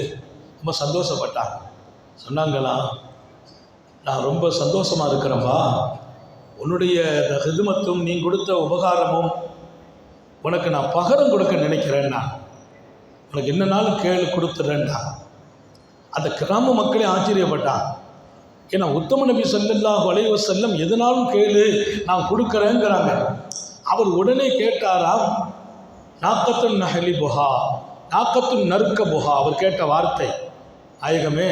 ரொம்ப சந்தோஷப்பட்டாங்க. சொன்னாங்களாம், நான் ரொம்ப சந்தோஷமாக இருக்கிறேன்பா, உன்னுடைய ஹிதுமத்தும் நீ கொடுத்த உபகாரமும் உனக்கு நான் பகரம் கொடுக்க நினைக்கிறேன்னா, உனக்கு என்னன்னாலும் கேளு கொடுத்துட்றேன்னா. அந்த கிராம மக்களே ஆச்சரியப்பட்டான். ஏன்னா உத்தம நபி ஸல்லல்லாஹு அலைஹி வஸல்லம் எதுனாலும் கேளு நான் கொடுக்குறேங்கிறாங்க. அவர் உடனே கேட்டாராம், நாக்கத்துன் நஹலி புஹா, நாக்கத்துன் நறுக்க புஹா. அவர் கேட்ட வார்த்தை, நாயகமே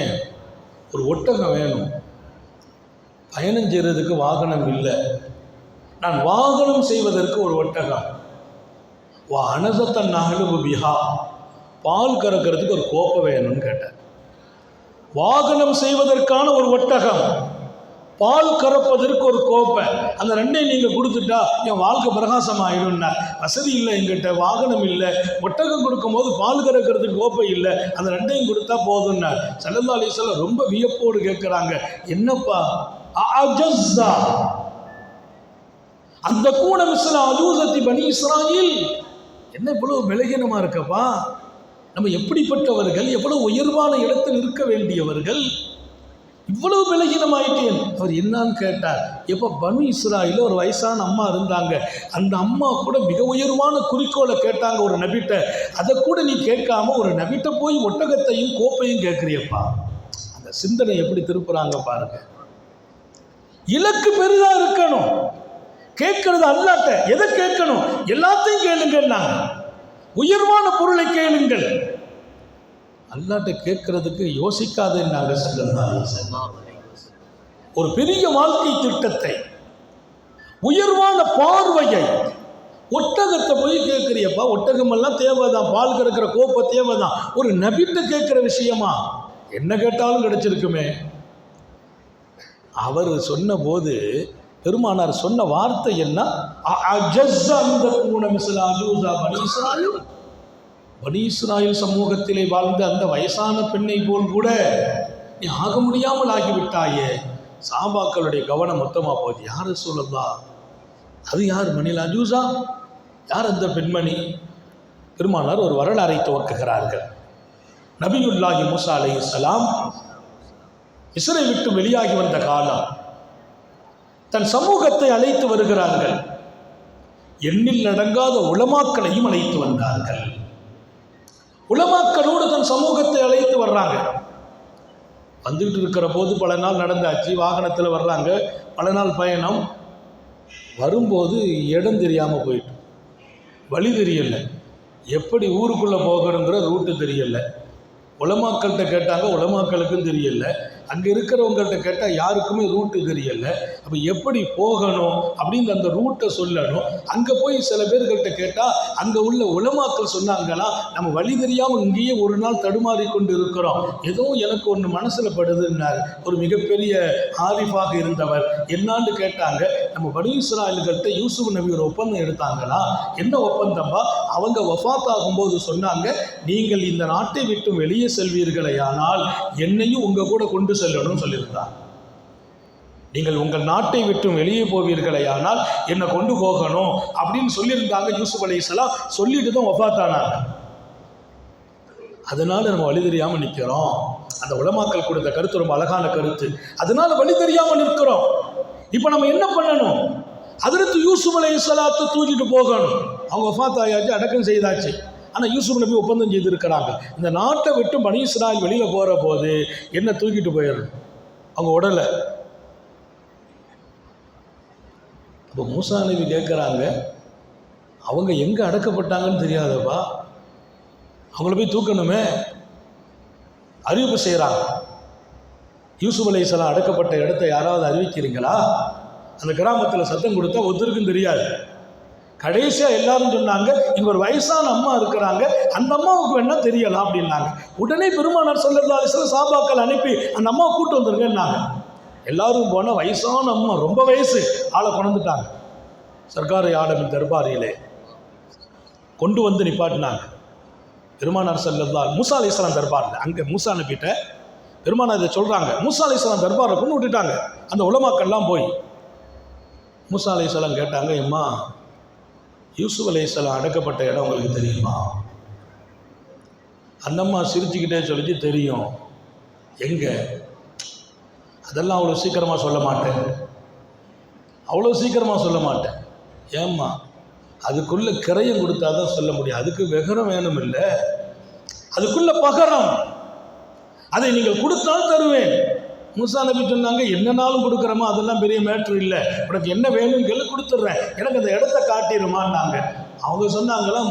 ஒரு ஒட்டகம் வேணும், பயணம் செய்கிறதுக்கு வாகனம் இல்லை, நான் வாகனம் செய்வதற்கு ஒரு ஒட்டகம். வா அனசத்தன் நஹலு பிஹா, பால் கறக்கிறதுக்கு ஒரு கோப்பை வேணும்னு கேட்டார். வாகனம் செய்வதற்கான ஒரு ஒட்டகம், பால் கறப்பதற்கு ஒரு கோப்பை, அந்த ரெண்டையும் நீங்கள் கொடுத்துட்டா என் வாழ்க்கை பிரகாசம் ஆகிடும்னா. வசதி இல்லை என்கிட்ட, வாகனம் இல்லை, ஒட்டகம் கொடுக்கும்போது பால் கறக்கிறதுக்கு கோப்பை இல்லை, அந்த ரெண்டையும் கொடுத்தா போதும்னா. ஸல்லல்லாஹு அலைஹி வஸல்லம் ரொம்ப வியப்போடு கேட்குறாங்க, என்னப்பா அஜஸ்ஸா அந்த கூட மிஸ்ல அஜூசத்தி பனி இஸ்ராயில், என்ன இவ்வளவு பலகீனமாக இருக்கப்பா, நம்ம எப்படிப்பட்டவர்கள், எவ்வளவு உயர்வான இடத்தில் இருக்க வேண்டியவர்கள், இவ்வளவு பலகீனமாயிட்டேன். அவர் என்னன்னு கேட்டார். எப்போ பனு இஸ்ராயில் ஒரு வயசான அம்மா இருந்தாங்க, அந்த அம்மா கூட மிக உயர்வான குறிக்கோளை கேட்டாங்க ஒரு நபிட்ட, அதை கூட நீ கேட்காம ஒரு நபிட்ட போய் ஒட்டகத்தையும் கோப்பையும் கேட்குறியப்பா. அந்த சிந்தனை எப்படி திருப்புறாங்க பாருங்க. இலக்கு பெரிதா இருக்கணும், கேட்கறது அல்லாட்ட எதை கேட்கணும், எல்லாத்தையும் கேளுங்கன்னாங்க. உயர்வான பொருளை கேளுங்கள், அல்லாட்ட கேட்கறதுக்கு யோசிக்காதேன்னாங்க ஸல்லல்லாஹு அலைஹி வஸல்லம். ஒரு பெரிய வாழ்க்கை திட்டத்தை, உயர்வான பார்வையை, ஒட்டகத்தை போய் கேட்குறியப்பா, ஒட்டகமெல்லாம் தேவைதான், பால் கறக்கிற கோப்பை தேவைதான், ஒரு நபிட்ட கேட்குற விஷயமா, என்ன கேட்டாலும் கிடைச்சிருக்குமே. அவர் சொன்ன போது பெருமானார் சொன்ன வார்த்தை என்ன, பனி இஸ்ராயில் சமூகத்திலே வாழ்ந்த அந்த வயசான பெண்ணை போல் கூட நீ ஆக முடியாமல் ஆகிவிட்டாயே. சாபாக்களுடைய கவனம் மொத்தமாக போகுது. யார் சொல்லலாம், அது யார் மணில் அஜூசா, யார் அந்த பெண்மணி? பெருமானார் ஒரு வரலாறை துவக்குகிறார்கள். நபியுல்லாஹி மூசா அலைஹிஸ்ஸலாம் மிஸ்ரை விட்டு வெளியாகி வந்த காலம், தன் சமூகத்தை அழைத்து வருகிறார்கள். எண்ணில் அடங்காத உலமாக்களையும் அழைத்து வந்தார்கள். உலமாக்களோடு தன் சமூகத்தை அழைத்து வர்றாங்க. வந்துகிட்டு இருக்கிற போது பல நாள் நடந்தாச்சு, வாகனத்தில் வர்றாங்க, பல நாள் பயணம். வரும்போது இடம் தெரியாமல் போயிட்டு, வழி தெரியலை, எப்படி ஊருக்குள்ளே போகணுங்கிற ரூட்டு தெரியலை. உலமாக்கள்கிட்ட கேட்டாங்க, உலமாக்களுக்கும் தெரியலை. அங்கே இருக்கிறவங்கள்ட்ட கேட்டால் யாருக்குமே ரூட்டு தெரியலை. அப்போ எப்படி போகணும் அப்படின்னு அந்த ரூட்டை சொல்லணும். அங்கே போய் சில பேர்கள்ட்ட கேட்டால் அங்கே உள்ள உலமாக்கள் சொன்னாங்கன்னா, நம்ம வழி தெரியாமல் இங்கேயே ஒரு நாள் தடுமாறி கொண்டு இருக்கிறோம், ஏதோ எனக்கு ஒன்று மனசில் படுதுன்னார். ஒரு மிகப்பெரிய ஆரிஃபாக இருந்தவர் என்னான்னு கேட்டாங்க. நம்ம பனி இஸ்ராயல்கள்ட்ட யூசுப் நபி ஒரு ஒப்பந்தம் எடுத்தாங்களா, என்ன ஒப்பந்தம்பா? அவங்க வஃபாத் ஆகும்போது சொன்னாங்க, நீங்கள் இந்த நாட்டை விட்டு வெளியே செல்வீர்களே ஆனால் என்னையும் உங்கள் கூட கொண்டு செல்லணும்னு சொல்லியிருந்தார். நீங்கள் உங்கள் நாட்டை விட்டு வெளியே போவீர்களே ஆனால் என்னை கொண்டு போகணும் அப்படின்னு சொல்லியிருந்தாங்க யூசுப் அலைஹிஸ்ஸலாம். சொல்லிட்டு தான் வஃபாத்தானாங்க. அதனால நம்ம வழி தெரியாமல் நிற்கிறோம். அந்த உலமாக்கள் கொடுத்த கருத்து ரொம்ப அழகான கருத்து. அதனால வழி தெரியாமல் நிற்கிறோம். இப்போ நம்ம என்ன பண்ணணும்? ஹஜ்ரத் யூசுப் அலைஹிஸ்ஸலாத்தை தூக்கிட்டு போகணும். அவங்க வஃபாத் ஆயாச்சு, அடக்கம் செய்தாச்சு. ஆனால் யூசுப் நபி ஒப்பந்தம் செய்திருக்கிறாங்க, இந்த நாட்டை விட்டு பனி இஸ்ராயில் வெளியில் போகிற போது என்ன தூக்கிட்டு போயிடணும், அவங்க உடலை. இப்போ மூசா நபி கேட்குறாங்க, அவங்க எங்கே அடக்கப்பட்டாங்கன்னு தெரியாதப்பா, அவங்கள போய் தூக்கணுமே. அறிவிப்பு செய்கிறாங்க, யூசுப் அலைஹிஸ்ஸலாம் அடக்கப்பட்ட இடத்தை யாராவது அறிவிக்கிறீங்களா? அந்த கிராமத்தில் சத்தம் கொடுத்தா ஒருத்தருக்கும் தெரியாது. கடைசியாக எல்லாரும் சொன்னாங்க, இங்கே ஒரு வயசான அம்மா இருக்கிறாங்க, அந்த அம்மாவுக்கு வேணா தெரியலாம் அப்படின்னாங்க. உடனே பெருமானார் ஸல்லல்லாஹு அலைஹி வஸல்லம் சாபாக்கள் அனுப்பி அந்த அம்மாவை கூப்பிட்டு வந்துருங்கன்னாங்க. எல்லாரும் போனால் வயசான அம்மா, ரொம்ப வயசு, ஆளை கொண்டுட்டாங்க. சர்க்கார் ஆலமின் தர்பாரியிலே கொண்டு வந்து நிப்பாட்டினாங்க. பெருமானார் ஸல்லல்லாஹு மூசா அலைஹிஸ்ஸலாம் தர்பாரில், அங்கே மூசா நபிட்ட பெருமானார் இதை சொல்கிறாங்க. மூசா அலைஹிஸ்ஸலாம் தர்பாரை கொண்டு விட்டுட்டாங்க. அந்த உலமாக்கள்லாம் போய் மூசா அலைஹிஸ்ஸலாம் கேட்டாங்க, எம்மா யூசுப் அலைஹிஸ்ஸலாம் அடக்கப்பட்ட இடம் உங்களுக்கு தெரியுமா? அந்தம்மா சிரிச்சுக்கிட்டே சொல்லிச்சு, தெரியும். எங்கே? அதெல்லாம் அவ்வளோ சீக்கிரமாக சொல்ல மாட்டேன், அவ்வளோ சீக்கிரமாக சொல்ல மாட்டேன். ஏம்மா? அதுக்குள்ளே கிரையம் கொடுத்தா தான் சொல்ல முடியும். அதுக்கு வெகரம் வேணும் இல்லை, அதுக்குள்ள பகரம். அதை நீங்கள் கொடுத்தால் தருவேன். மூசா நபி சொன்னாங்க, என்னன்னாலும் கொடுக்குறோமா, அதெல்லாம் பெரிய மேட்ரு இல்லை, உனக்கு என்ன வேணும்னு கேள்வி கொடுத்துட்றேன், எனக்கு அந்த இடத்த காட்டிடுமான்னாங்க. அவங்க சொன்னாங்களாம்,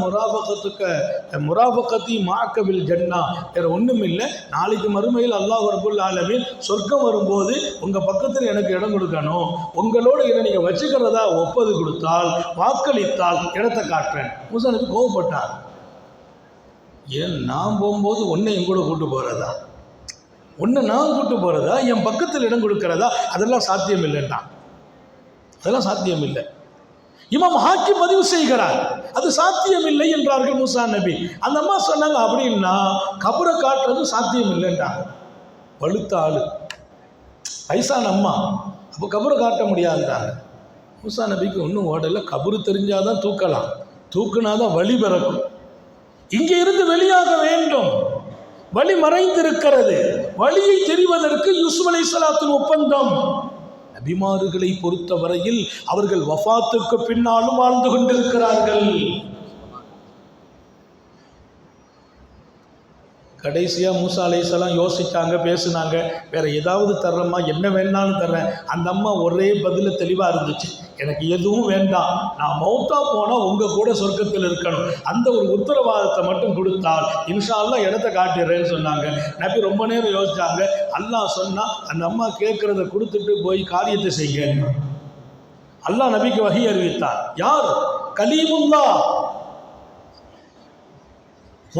முராபகத்தி மாக்கவில் ஜன்னா, வேறு ஒன்றும் இல்லை, நாளைக்கு மறுமையில் அல்லாஹ் ரப்புல் ஆலமீன் சொர்க்கம் வரும்போது உங்கள் பக்கத்தில் எனக்கு இடம் கொடுக்கணும், உங்களோட இதை நீங்கள் வச்சுக்கிறதா ஒப்பது கொடுத்தால், வாக்களித்தால் இடத்தை காட்டுறேன். மூசா நபி கோவப்பட்டார். ஏன் நான் போகும்போது ஒன்றை என் கூட கூட்டு போகிறதா, ஒன்று நான் கூட்டு போகிறதா, என் பக்கத்தில் இடம் கொடுக்கிறதா, அதெல்லாம் சாத்தியம் இல்லைன்னா, அதெல்லாம் சாத்தியம் இல்லை. இமாம் ஹாக்கிம் பதிவு செய்கிறார், அது சாத்தியம் இல்லை என்றார்கள் மூசா நபி. அந்த அம்மா சொன்னாங்க, அப்படின்னா கபரை காட்டுறது சாத்தியம் இல்லைன்றாங்க. வலுத்த ஆளு, வயசான அம்மா, அப்போ கபரை காட்ட முடியாதுன்றாங்க. மூசா நபிக்கு ஒன்றும் ஓடலை, கபரு தெரிஞ்சாதான் தூக்கலாம், தூக்குனாதான் வழி பிறக்கும். இங்கே இருந்து வெளியாக வேண்டும், வழி மறைந்திருக்கிறது. வழியை தெரிவதற்கு யூசுப் அலைஹிஸ்ஸலாத்தின் ஒப்பந்தம். நபிமார்களை பொறுத்த வரையில் அவர்கள் வஃபாத்துக்கு பின்னாலும் வாழ்ந்து கொண்டிருக்கிறார்கள். கடைசியாக மூசா அலைஹிஸ்ஸலாம் யோசித்தாங்க, பேசுனாங்க, வேற ஏதாவது தர்றம்மா, என்ன வேணாலும் தர்றேன். அந்த அம்மா ஒரே பதில தெளிவாக இருந்துச்சு, எனக்கு எதுவும் வேண்டாம், நான் மௌத்தா போனால் உங்கள் கூட சொர்க்கத்தில் இருக்கணும், அந்த ஒரு உத்தரவாதத்தை மட்டும் கொடுத்தால் இன்ஷா அல்லாஹ் இடத்த காட்டிடுறேன்னு சொன்னாங்க. நபி ரொம்ப நேரம் யோசிச்சாங்க. அல்லாஹ் சொன்னால் அந்த அம்மா கேட்குறத கொடுத்துட்டு போய் காரியத்தை செய்ய. அல்லாஹ் நபிக்கு வஹி அறிவித்தார். யார்? கலீமுல்லாஹ்,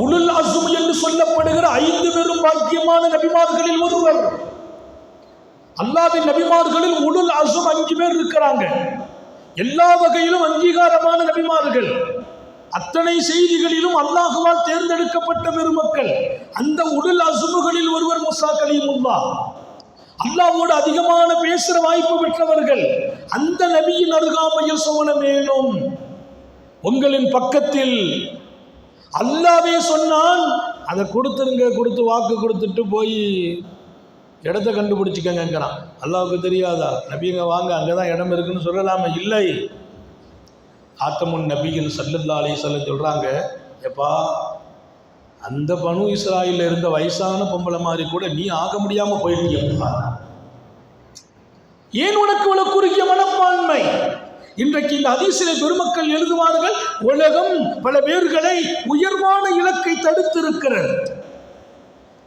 உலுல் அஸ்ம் என்று சொல்லப்படுகிற 5 பெரும் பாக்கியமான நபிமார்களில் ஒருவர். அல்லாஹ்வின் நபிமார்களில் உலுல் அஸ்ம் 5 பேர் இருக்கிறாங்க. எல்லா வகையிலும் அங்கீகாரமான நபிமார்கள், அத்தனை செய்திகளிலும் அல்லாஹ்வால் தேர்ந்தெடுக்கப்பட்ட பெருமக்கள். அந்த உலுல் அஸ்முகளில் ஒருவர் மூசா கலீமுல்லாஹ். அல்லாஹ்வோடு அதிகமான பேசுகிற வாய்ப்பு பெற்றவர்கள். அந்த நபியின் அருகாமையில் சோனம் வேணும். உங்களின் பக்கத்தில் அல்லாவே சொன்னான், அதை கொடுத்துருங்க, கொடுத்து வாக்கு கொடுத்துட்டு போய் இடத்த கண்டுபிடிச்சிக்கங்கிறான். அல்லாவுக்கு தெரியாதா? நபிங்க வாங்க, அங்கே தான் இடம் இருக்குன்னு சொல்லலாமா? இல்லை. ஆத்தமுன் நபியின் ஸல்லல்லாஹு அலைஹி வஸல்லம் சொல்கிறாங்க, எப்பா அந்த பனு இஸ்ராயில் இருந்த வயசான பொம்பளை மாதிரி கூட நீ ஆக முடியாமல் போயிட்டீங்கப்பா. ஏன் உனக்கு இவ்வளவு குறுகிய மனப்பான்மை? இன்றைக்கு இந்த ஹதீஸிலே பெருமக்கள் எழுதுவார்கள், உலகம் பல பேர்களை உயர்வான இலக்கை தடுத்திருக்கிறது.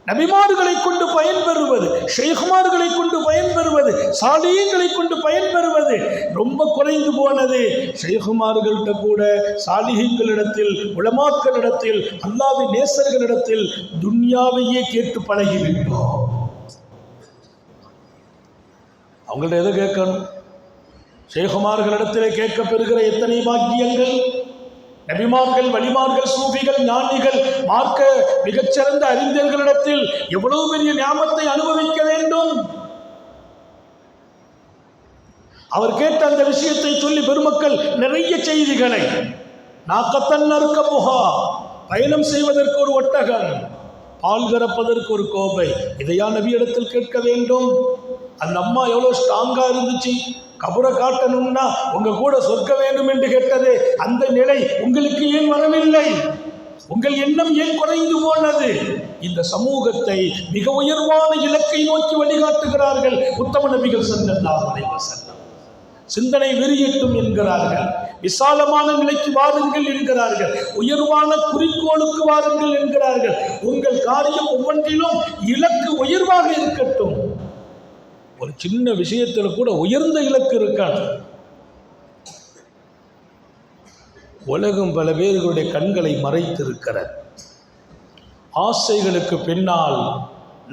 நபிமார்களை கொண்டு பயன்பெறுவது, ஷேகுமார்களை கொண்டு பயன்பெறுவது, சாலிஹீன்களை கொண்டு பயன்பெறுவது ரொம்ப குறைந்து போனது. ஷேகுமார்கள்ட்ட கூட சாலிஹீன்களிடத்தில், உலமாக்களிடத்தில், அல்லாஹ்வின் நேசர்களிடத்தில் துன்யாவையே கேட்டு பழகிவிட்டோம். அவங்கள்ட்ட எதை கேட்கணும்? ஷேகுமார்களிடத்திலே கேட்க பெறுகிற எத்தனை பாக்கியங்கள்! நபிமார்கள், வலிமார்கள், சூஃபிகள், ஞானிகள், மார்க்க மிகச்சிறந்த அறிஞர்களிடத்தில் எவ்வளவு பெரிய ஞாபகத்தை அனுபவிக்க வேண்டும். அவர் கேட்ட அந்த விஷயத்தை சொல்லி பெருமக்கள் நிறைய செய்திகளை, நாக்கத்தன் அறுக்க புகா, பயணம் செய்வதற்கு ஒரு ஒட்டகம், பால் கறப்பதற்கு ஒரு கோப்பை, இதையா நபி இடத்தில் கேட்க வேண்டும்? அந்த அம்மா எவ்வளோ ஸ்ட்ராங்காக இருந்துச்சு. கபரை காட்டணும்னா உங்க கூட சொர்க்க வேண்டும் என்று கேட்டது. அந்த நிலை உங்களுக்கு ஏன் வரவில்லை? உங்கள் எண்ணம் ஏன் குறைந்து போனது? இந்த சமூகத்தை மிக உயர்வான இலக்கை நோக்கி வழிகாட்டுகிறார்கள் உத்தம நபிகள் ஸல்லல்லாஹு அலைஹி வஸல்லம். சிந்தனை விரியட்டும் என்கிறார்கள், விசாலமான நிலைக்கு வாருங்கள் என்கிறார்கள், உயர்வான குறிக்கோளுக்கு வாருங்கள் என்கிறார்கள். உங்கள் காரியம் ஒவ்வொன்றிலும் இலக்கு உயர்வாக இருக்கட்டும். ஒரு சின்ன விஷயத்தில் கூட உயர்ந்த இலக்கு இருக்காது. உலகம் பல பேர்களுடைய கண்களை மறைத்திருக்கிறது. ஆசைகளுக்கு பின்னால்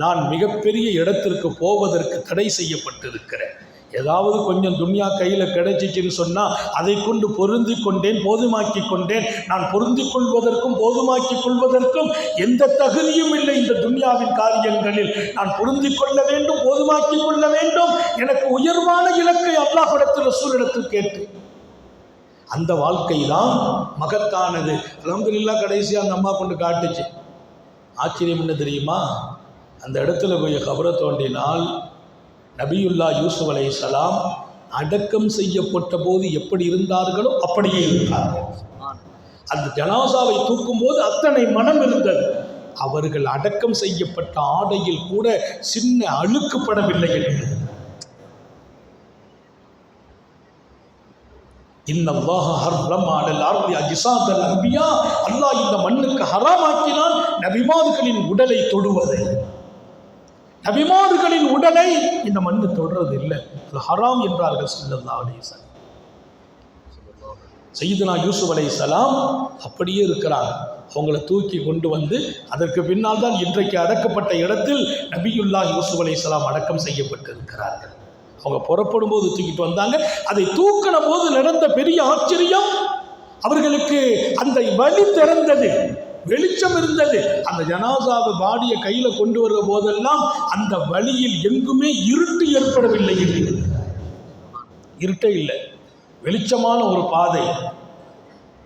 நான் மிகப்பெரிய இடத்திற்கு போவதற்கு தடை செய்யப்பட்டிருக்கிறேன். ஏதாவது கொஞ்சம் துன்யா கையில் கிடைச்சிச்சின்னு சொன்னால் அதை கொண்டு பொருந்தி கொண்டேன், போதுமாக்கி கொண்டேன். நான் பொருந்தி கொள்வதற்கும் போதுமாக்கி கொள்வதற்கும் எந்த தகுதியும் இல்லை. இந்த துன்யாவின் காரியங்களில் நான் பொருந்தி கொள்ள வேண்டும், போதுமாக்கி கொள்ள வேண்டும். எனக்கு உயர்வான இலக்கை அல்லாஹ்விடத்தில், ரசூலிடத்தில் கேட்டு அந்த வாழ்க்கை தான் மகத்தானது. அல்ஹம்துலில்லாஹ் கடைசியாக அந்த அம்மா கொண்டு காட்டுச்சு. ஆச்சரியம் என்ன தெரியுமா? அந்த இடத்துல போய் கபரை தோண்டினால் நபியுல்லா யூசுப் அலைஹிஸ்ஸலாம் அடக்கம் செய்யப்பட்ட போது எப்படி இருந்தார்களோ அப்படியே இருந்தார்கள். அந்த ஜனாசாவை தூக்கும் போது அத்தனை மனம் இருந்தது. அவர்கள் அடக்கம் செய்யப்பட்ட ஆடையில் கூட சின்ன அழுக்குப்படவில்லை என்று இன்னல்லாஹ ஹர்ரம அலல் அர்தி அஜ்சாதல் அன்பியா, அல்லாஹ் இந்த மண்ணுக்கு ஹராமாக்கினான் நபிமார்களின் உடலை தொடுவதை. நபிமார்களின் உடலை இந்த மண்ணு தொடுறது இல்லை, அது ஹராம் என்றார்கள் ஸல்லல்லாஹு அலைஹி வஸல்லம். சய்யிதுனா யூசுப் அலைஹிஸ்ஸலாம் அப்படியே இருக்கிறாங்க. அவங்கள தூக்கி கொண்டு வந்து அதற்கு பின்னால் தான் இன்றைக்கு அடக்கப்பட்ட இடத்தில் நபியுல்லாஹ் யூசுப் அலைஹிஸ்ஸலாம் அடக்கம் செய்யப்பட்டிருக்கிறார்கள். அவங்க புறப்படும் போது தூக்கிட்டு வந்தாங்க. அதை தூக்கின போது நடந்த பெரிய ஆச்சரியம், அவர்களுக்கு அந்த வழி திறந்தது, வெளிச்சம் இருந்தது. அந்த ஜனாசாவை பாடியை கையில கொண்டு வருகிற போதெல்லாம் அந்த வழியில் எங்குமே இருட்டு ஏற்படவில்லை என்று, இருட்டே இல்லை, வெளிச்சமான ஒரு பாதை.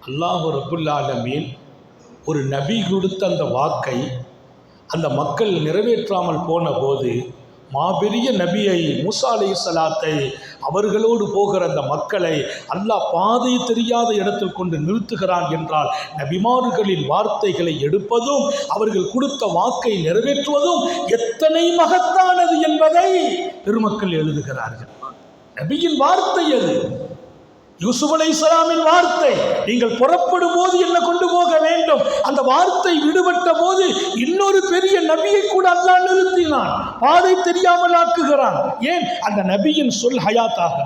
அல்லாஹ் ரப்புல் ஆலமீன் ஒரு நபி கொடுத்த அந்த வாக்கை அந்த மக்கள் நிறைவேற்றாமல் போன போது மாபெரிய நபியை மூசா அலைஹிஸ்ஸலாத்தை அவர்களோடு போகிற அந்த மக்களை அல்லாஹ் பாதை தெரியாத இடத்தில் கொண்டு நிறுத்துகிறான் என்றால் நபிமார்களின் வார்த்தைகளை எடுப்பதும் அவர்கள் கொடுத்த வாக்கை நிறைவேற்றுவதும் எத்தனை மகத்தானது என்பதை பெருமக்கள் எழுதுகிறார்கள். நபியின் வார்த்தை அது, யூசுப் அலைஹிஸ்ஸலாமின் வார்த்தை. நீங்கள் புறப்படும் போது என்ன கொண்டு போக வேண்டும், அந்த வார்த்தை விடுபட்ட போது இன்னொரு பெரிய நபியை கூட அல்லாஹ் நிறுத்தினான், பாதை தெரியாமல் ஆக்குகிறான். ஏன்? அந்த நபியின் சொல் ஹயாத்தாக.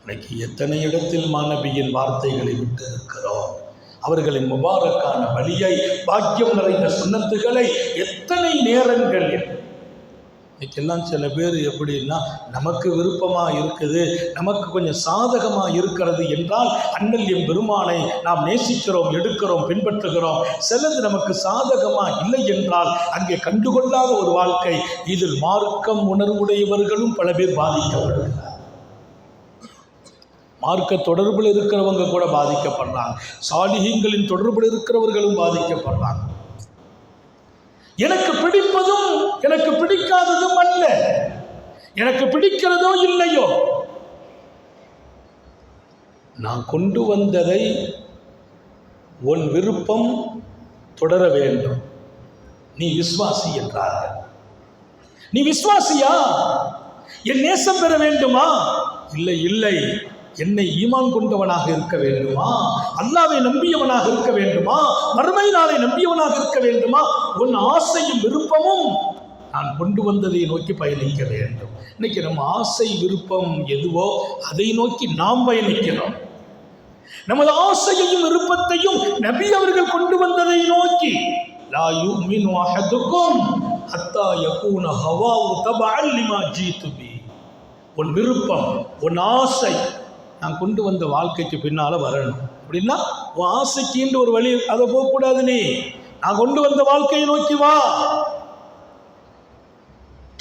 இன்னைக்கு எத்தனை இடத்தில் மாநபியின் வார்த்தைகளை விட்டு இருக்கிறோம். அவர்களின் முபாரக்கான வழியை, பாக்கியம் நிறைந்த சுன்னத்துகளை எத்தனை நேரங்களில் இன்னைக்கெல்லாம் சில பேர் எப்படின்னா, நமக்கு விருப்பமாக இருக்குது, நமக்கு கொஞ்சம் சாதகமாக இருக்கிறது என்றால் அண்ணல் எம் பெருமானை நாம் நேசிக்கிறோம், எடுக்கிறோம், பின்பற்றுகிறோம். சிலது நமக்கு சாதகமாக இல்லை என்றால் அங்கே கண்டுகொள்ளாத ஒரு வாழ்க்கை. இதில் மார்க்கம் உணர்வுடையவர்களும் பல பேர் பாதிக்கப்படுகிறார். மார்க்க தொடர்பில் இருக்கிறவங்க கூட பாதிக்கப்படுறாங்க, சாலிஹீன்களின் தொடர்பில் இருக்கிறவர்களும் பாதிக்கப்படுறாங்க. எனக்கு பிடிப்பதும் எனக்கு பிடிக்காததும் அல்ல, எனக்கு பிடிக்கிறதோ இல்லையோ, நான் கொண்டு வந்ததை உன் விருப்பம் தொடர வேண்டும், நீ விசுவாசி என்றார்கள். நீ விசுவாசியா? என் நேசம் பெற வேண்டுமா? இல்லை இல்லை, என்னை ஈமான் கொண்டவனாக இருக்க வேண்டுமா, அல்லாஹ்வை நம்பியவனாக இருக்க வேண்டுமா, மறுமை நாளை நம்பியவனாக இருக்க வேண்டுமா, உன் ஆசையும் விருப்பமும் நான் கொண்டு வந்ததை நோக்கி பயணிக்க வேண்டும். இன்னைக்கு நம்ம ஆசை விருப்பம் எதுவோ அதை நோக்கி நாம் பயணிக்கிறோம். நமது ஆசையையும் விருப்பத்தையும் நபி அவர்கள் கொண்டு வந்ததை நோக்கி, லா யுமினு அஹதுக்கும் ஹத்தா யகூன ஹவாஹு தபஅன் லிமா ஜீது பி. உன் விருப்பம், உன் ஆசை நான் கொண்டு வந்த வாழ்க்கைக்கு பின்னால் வரணும். அப்படின்னா உன் ஆசைக்கு ஒரு வழி, அதை போகக்கூடாது. நீ நான் கொண்டு வந்த வாழ்க்கையை நோக்கி வா.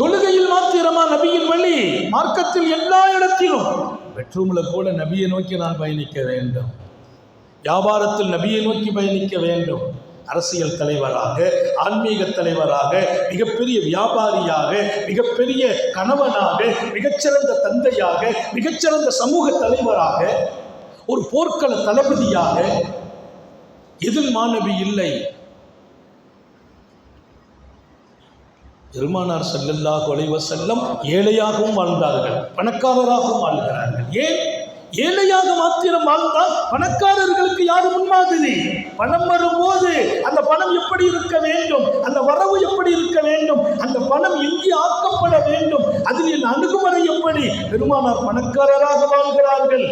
தொழுகையில் மாத்திரமா நபியின் வழி? மார்க்கத்தில் எல்லா இடத்திலும். பெட்ரூமில் கூட நபியை நோக்கி நான் பயணிக்க வேண்டும், வியாபாரத்தில் நபியை நோக்கி பயணிக்க வேண்டும், அரசியல் தலைவராக, ஆன்மீக தலைவராக, மிகப்பெரிய வியாபாரியாக, மிகப்பெரிய கணவனாக, மிகச்சிறந்த தந்தையாக, மிகச்சிறந்த சமூக தலைவராக, ஒரு போர்க்கள தளபதியாக. எதில் மாநபி இல்லை? பெருமானார் ஸல்லல்லாஹு அலைஹி வஸல்லம் ஏழையாகவும் வாழ்ந்தார்கள், பணக்காரராகவும் வாழ்கிறார்கள். ஏன்? ஏழையாக மாத்திரம் வாழ்ந்தால் பணக்காரர்களுக்கு யாரு முன்மாதிரி? பணம் வரும்போது அந்த பணம் எப்படி இருக்க வேண்டும், அந்த வரவு எப்படி இருக்க வேண்டும், அந்த பணம் எங்கே ஆக்கப்பட வேண்டும், அதில் என் அணுகுமுறை எப்படி? பெருமானார் பணக்காரராக வாழ்கிறார்கள்.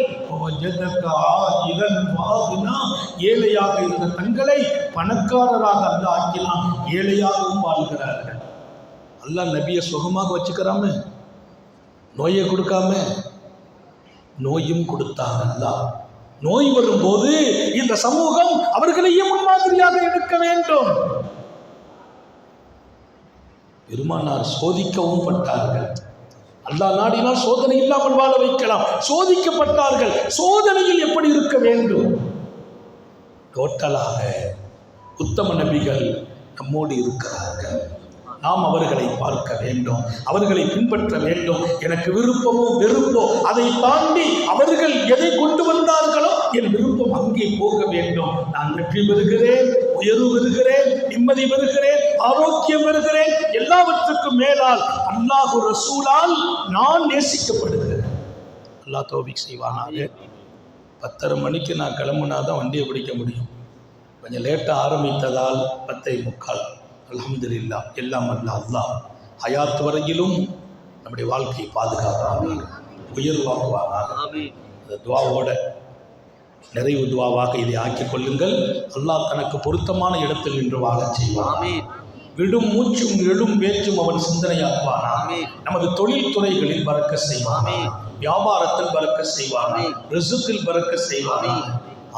ஏழையாக இருந்த தங்களை பணக்காரராக அந்த ஆக்கினான், ஏழையாகவும் வாழ்கிறார்கள். அல்லாஹ் நபியை சுகமாக வச்சுக்கிறாம, நோயை கொடுக்காம, நோயும் கொடுத்தாங்க. அல்லாஹ் நோய் வரும்போது இந்த சமூகம் அவர்களையே முன்மாதிரியாக எடுக்க வேண்டும். பெருமானார் சோதிக்கவும் பட்டார்கள். அல்லாஹ் நாடினால் சோதனை இல்லாமல் வாழ வைக்கலாம். சோதிக்கப்பட்டார்கள், சோதனையில் எப்படி இருக்க வேண்டும்? டோட்டலாக உத்தம நபிகள் நம்மோடு இருக்கிறார்கள். நாம் அவர்களை பார்க்க வேண்டும், அவர்களை பின்பற்ற வேண்டும். எனக்கு விருப்பமோ வெறுப்போ அதை தாண்டி அவர்கள் எதை கொண்டு வந்தார்களோ என் விருப்பம் அங்கே போக வேண்டும். நான் வெற்றி பெறுகிறேன், உயர்வு பெறுகிறேன், நிம்மதி பெறுகிறேன், ஆரோக்கியம் பெறுகிறேன். எல்லாவற்றுக்கும் மேலால் அல்லாஹ் ரசூலால் நான் நேசிக்கப்படுகிறேன். அல்லாஹ் தௌஃபீக் செய்வானாக. 10:30 மணிக்கு நான் கிளம்புனாதான் வண்டியை பிடிக்க முடியும். கொஞ்சம் லேட்டாக ஆரம்பித்ததால் 10:45. அல்ஹம்துலில்லாஹ். எல்லாம் அல்லாஹ் ஹயாத் வரையிலும் நம்முடைய வாழ்க்கையை பாதுகாப்பாக உயர்வாக்குவானாக. அந்த துவாவோட நிறைவு துவாவாக இதை ஆக்கிக் கொள்ளுங்கள். அல்லாஹ் தனக்கு பொருத்தமான இடத்தில் நின்று வாழச் செய்வான். விடும் மூச்சும் எழும் பேச்சும் அவன் சிந்தனையாக்குவானாக. நமது தொழில் துறைகளில் பறக்க செய்வானே, வியாபாரத்தில் பறக்க செய்வானே, ரிசுக்கில் பறக்க செய்வானே.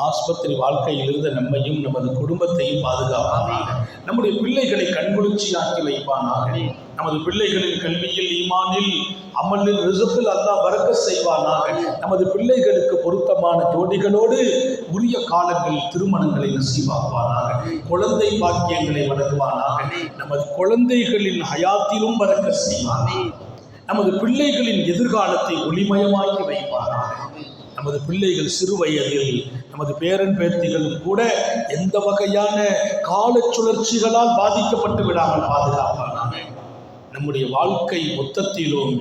ஆஸ்பத்திரி வாழ்க்கையில் இருந்த நம்மையும் நமது குடும்பத்தையும் பாதுகாப்பானாக. நம்முடைய பிள்ளைகளை கண்குளிர்ச்சியாக்கி வைப்பானாக. நமது பிள்ளைகளின் கல்வியில், ஈமானில், அமலில், ரிசுக்கில் அல்லாஹ் பறக்கத் செய்வானாக. நமது பிள்ளைகளுக்கு பொருத்தமான ஜோடிகளோடு உரிய காலங்களில் திருமணங்களை நசீபாக்குவானாக. குழந்தை பாக்கியங்களை வழங்குவானாக. நமது குழந்தைகளின் ஹயாத்திலும் பறக்கத் செய்வானே. நமது பிள்ளைகளின் எதிர்காலத்தை ஒளிமயமாக்கி வைப்பானாக. நமது பிள்ளைகள் சிறு வயதில் நமது பேரன் பேத்திகளும் கூட எந்த வகையான கால சுழற்சிகளால் பாதிக்கப்பட்டு விடாமல் பாதுகாப்பானாக. நம்முடைய வாழ்க்கை மொத்தத்திலும்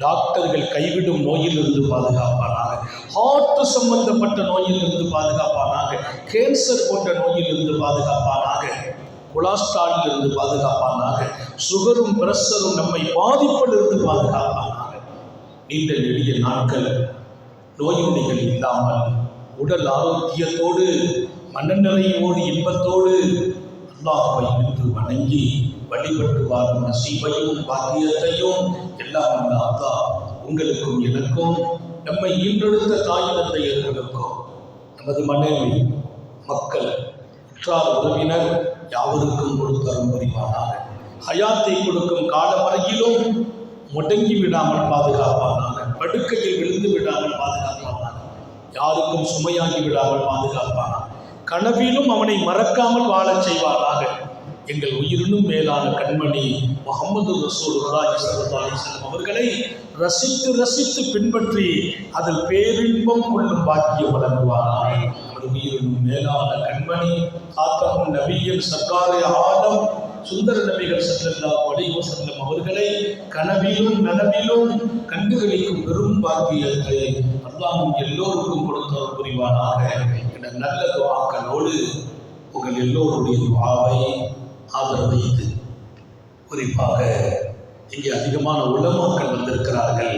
டாக்டர்கள் கைவிடும் நோயிலிருந்து பாதுகாப்பானாக. ஹார்ட் சம்பந்தப்பட்ட நோயிலிருந்து பாதுகாப்பானாக. கேன்சர் போன்ற நோயிலிருந்து பாதுகாப்பானாக. கொலஸ்ட்ராலில் இருந்து பாதுகாப்பானாக. சுகரும் பிரஷரும் நம்மை பாதிப்பிலிருந்து பாதுகாப்பானாக. நீண்ட நெடிய நாட்கள் நோய் நொடிகள் இல்லாமல் உடல் ஆரோக்கியத்தோடு மனநிறைவோடு இன்பத்தோடு அல்லாஹ்வை நின்று வணங்கி வழிபட்டு வாழும் நசீபையும் பாக்கியத்தையும் எல்லாம் அல்லாஹ் உங்களுக்கும் எனக்கும், நம்மை ஈன்றெடுத்த தாய் தந்தையர்களுக்கும், நமது மனைவி, மக்கள், உற்றார் உறவினர் யாவருக்கும் கொடுத்தரும் புரிவானாக. ஹயாத்தை கொடுக்கும் காலம் வரையிலும் முடங்கி விடாமல் பாதுகாப்பானாக. படுக்கையில் விழுந்து விடாமல் பாதுகாப்பானாக. யாருக்கும் சுமையாகி விடாமல் பாதுகாப்பானாக. கனவிலும் அவனை மறக்காமல் வாழச் செய்வானாக. எங்கள் உயிரினும் மேலான கண்மணி முஹம்மது ரசூலுல்லாஹி ஸல்லல்லாஹு அலைஹி வஸல்லம் அவர்களை ரசித்து ரசித்து பின்பற்றி அதில் பேரின்பம் கொள்ளும் பாக்கியம் வழங்குவானாக. நமது உயிரினும் மேலான கண்மணி காத்தமும் நபியின் சர்க்காரே ஆலம் சுந்தர நபிகள் ஸல்லல்லாஹு அலைஹி வஸல்லம் அவர்களை கனவிலும் நனவிலும் கண்டுகளிக்கும் பெரும் பாக்கியத்தை அல்லாஹ் எல்லோருக்கும் கொடுத்தவர் புரிவானாக. என்ற நல்ல துஆக்களோடு உங்கள் எல்லோருடைய துஆவை ஆதரவைத்து, குறிப்பாக இங்கே அதிகமான உலமாக்கள் வந்திருக்கிறார்கள்.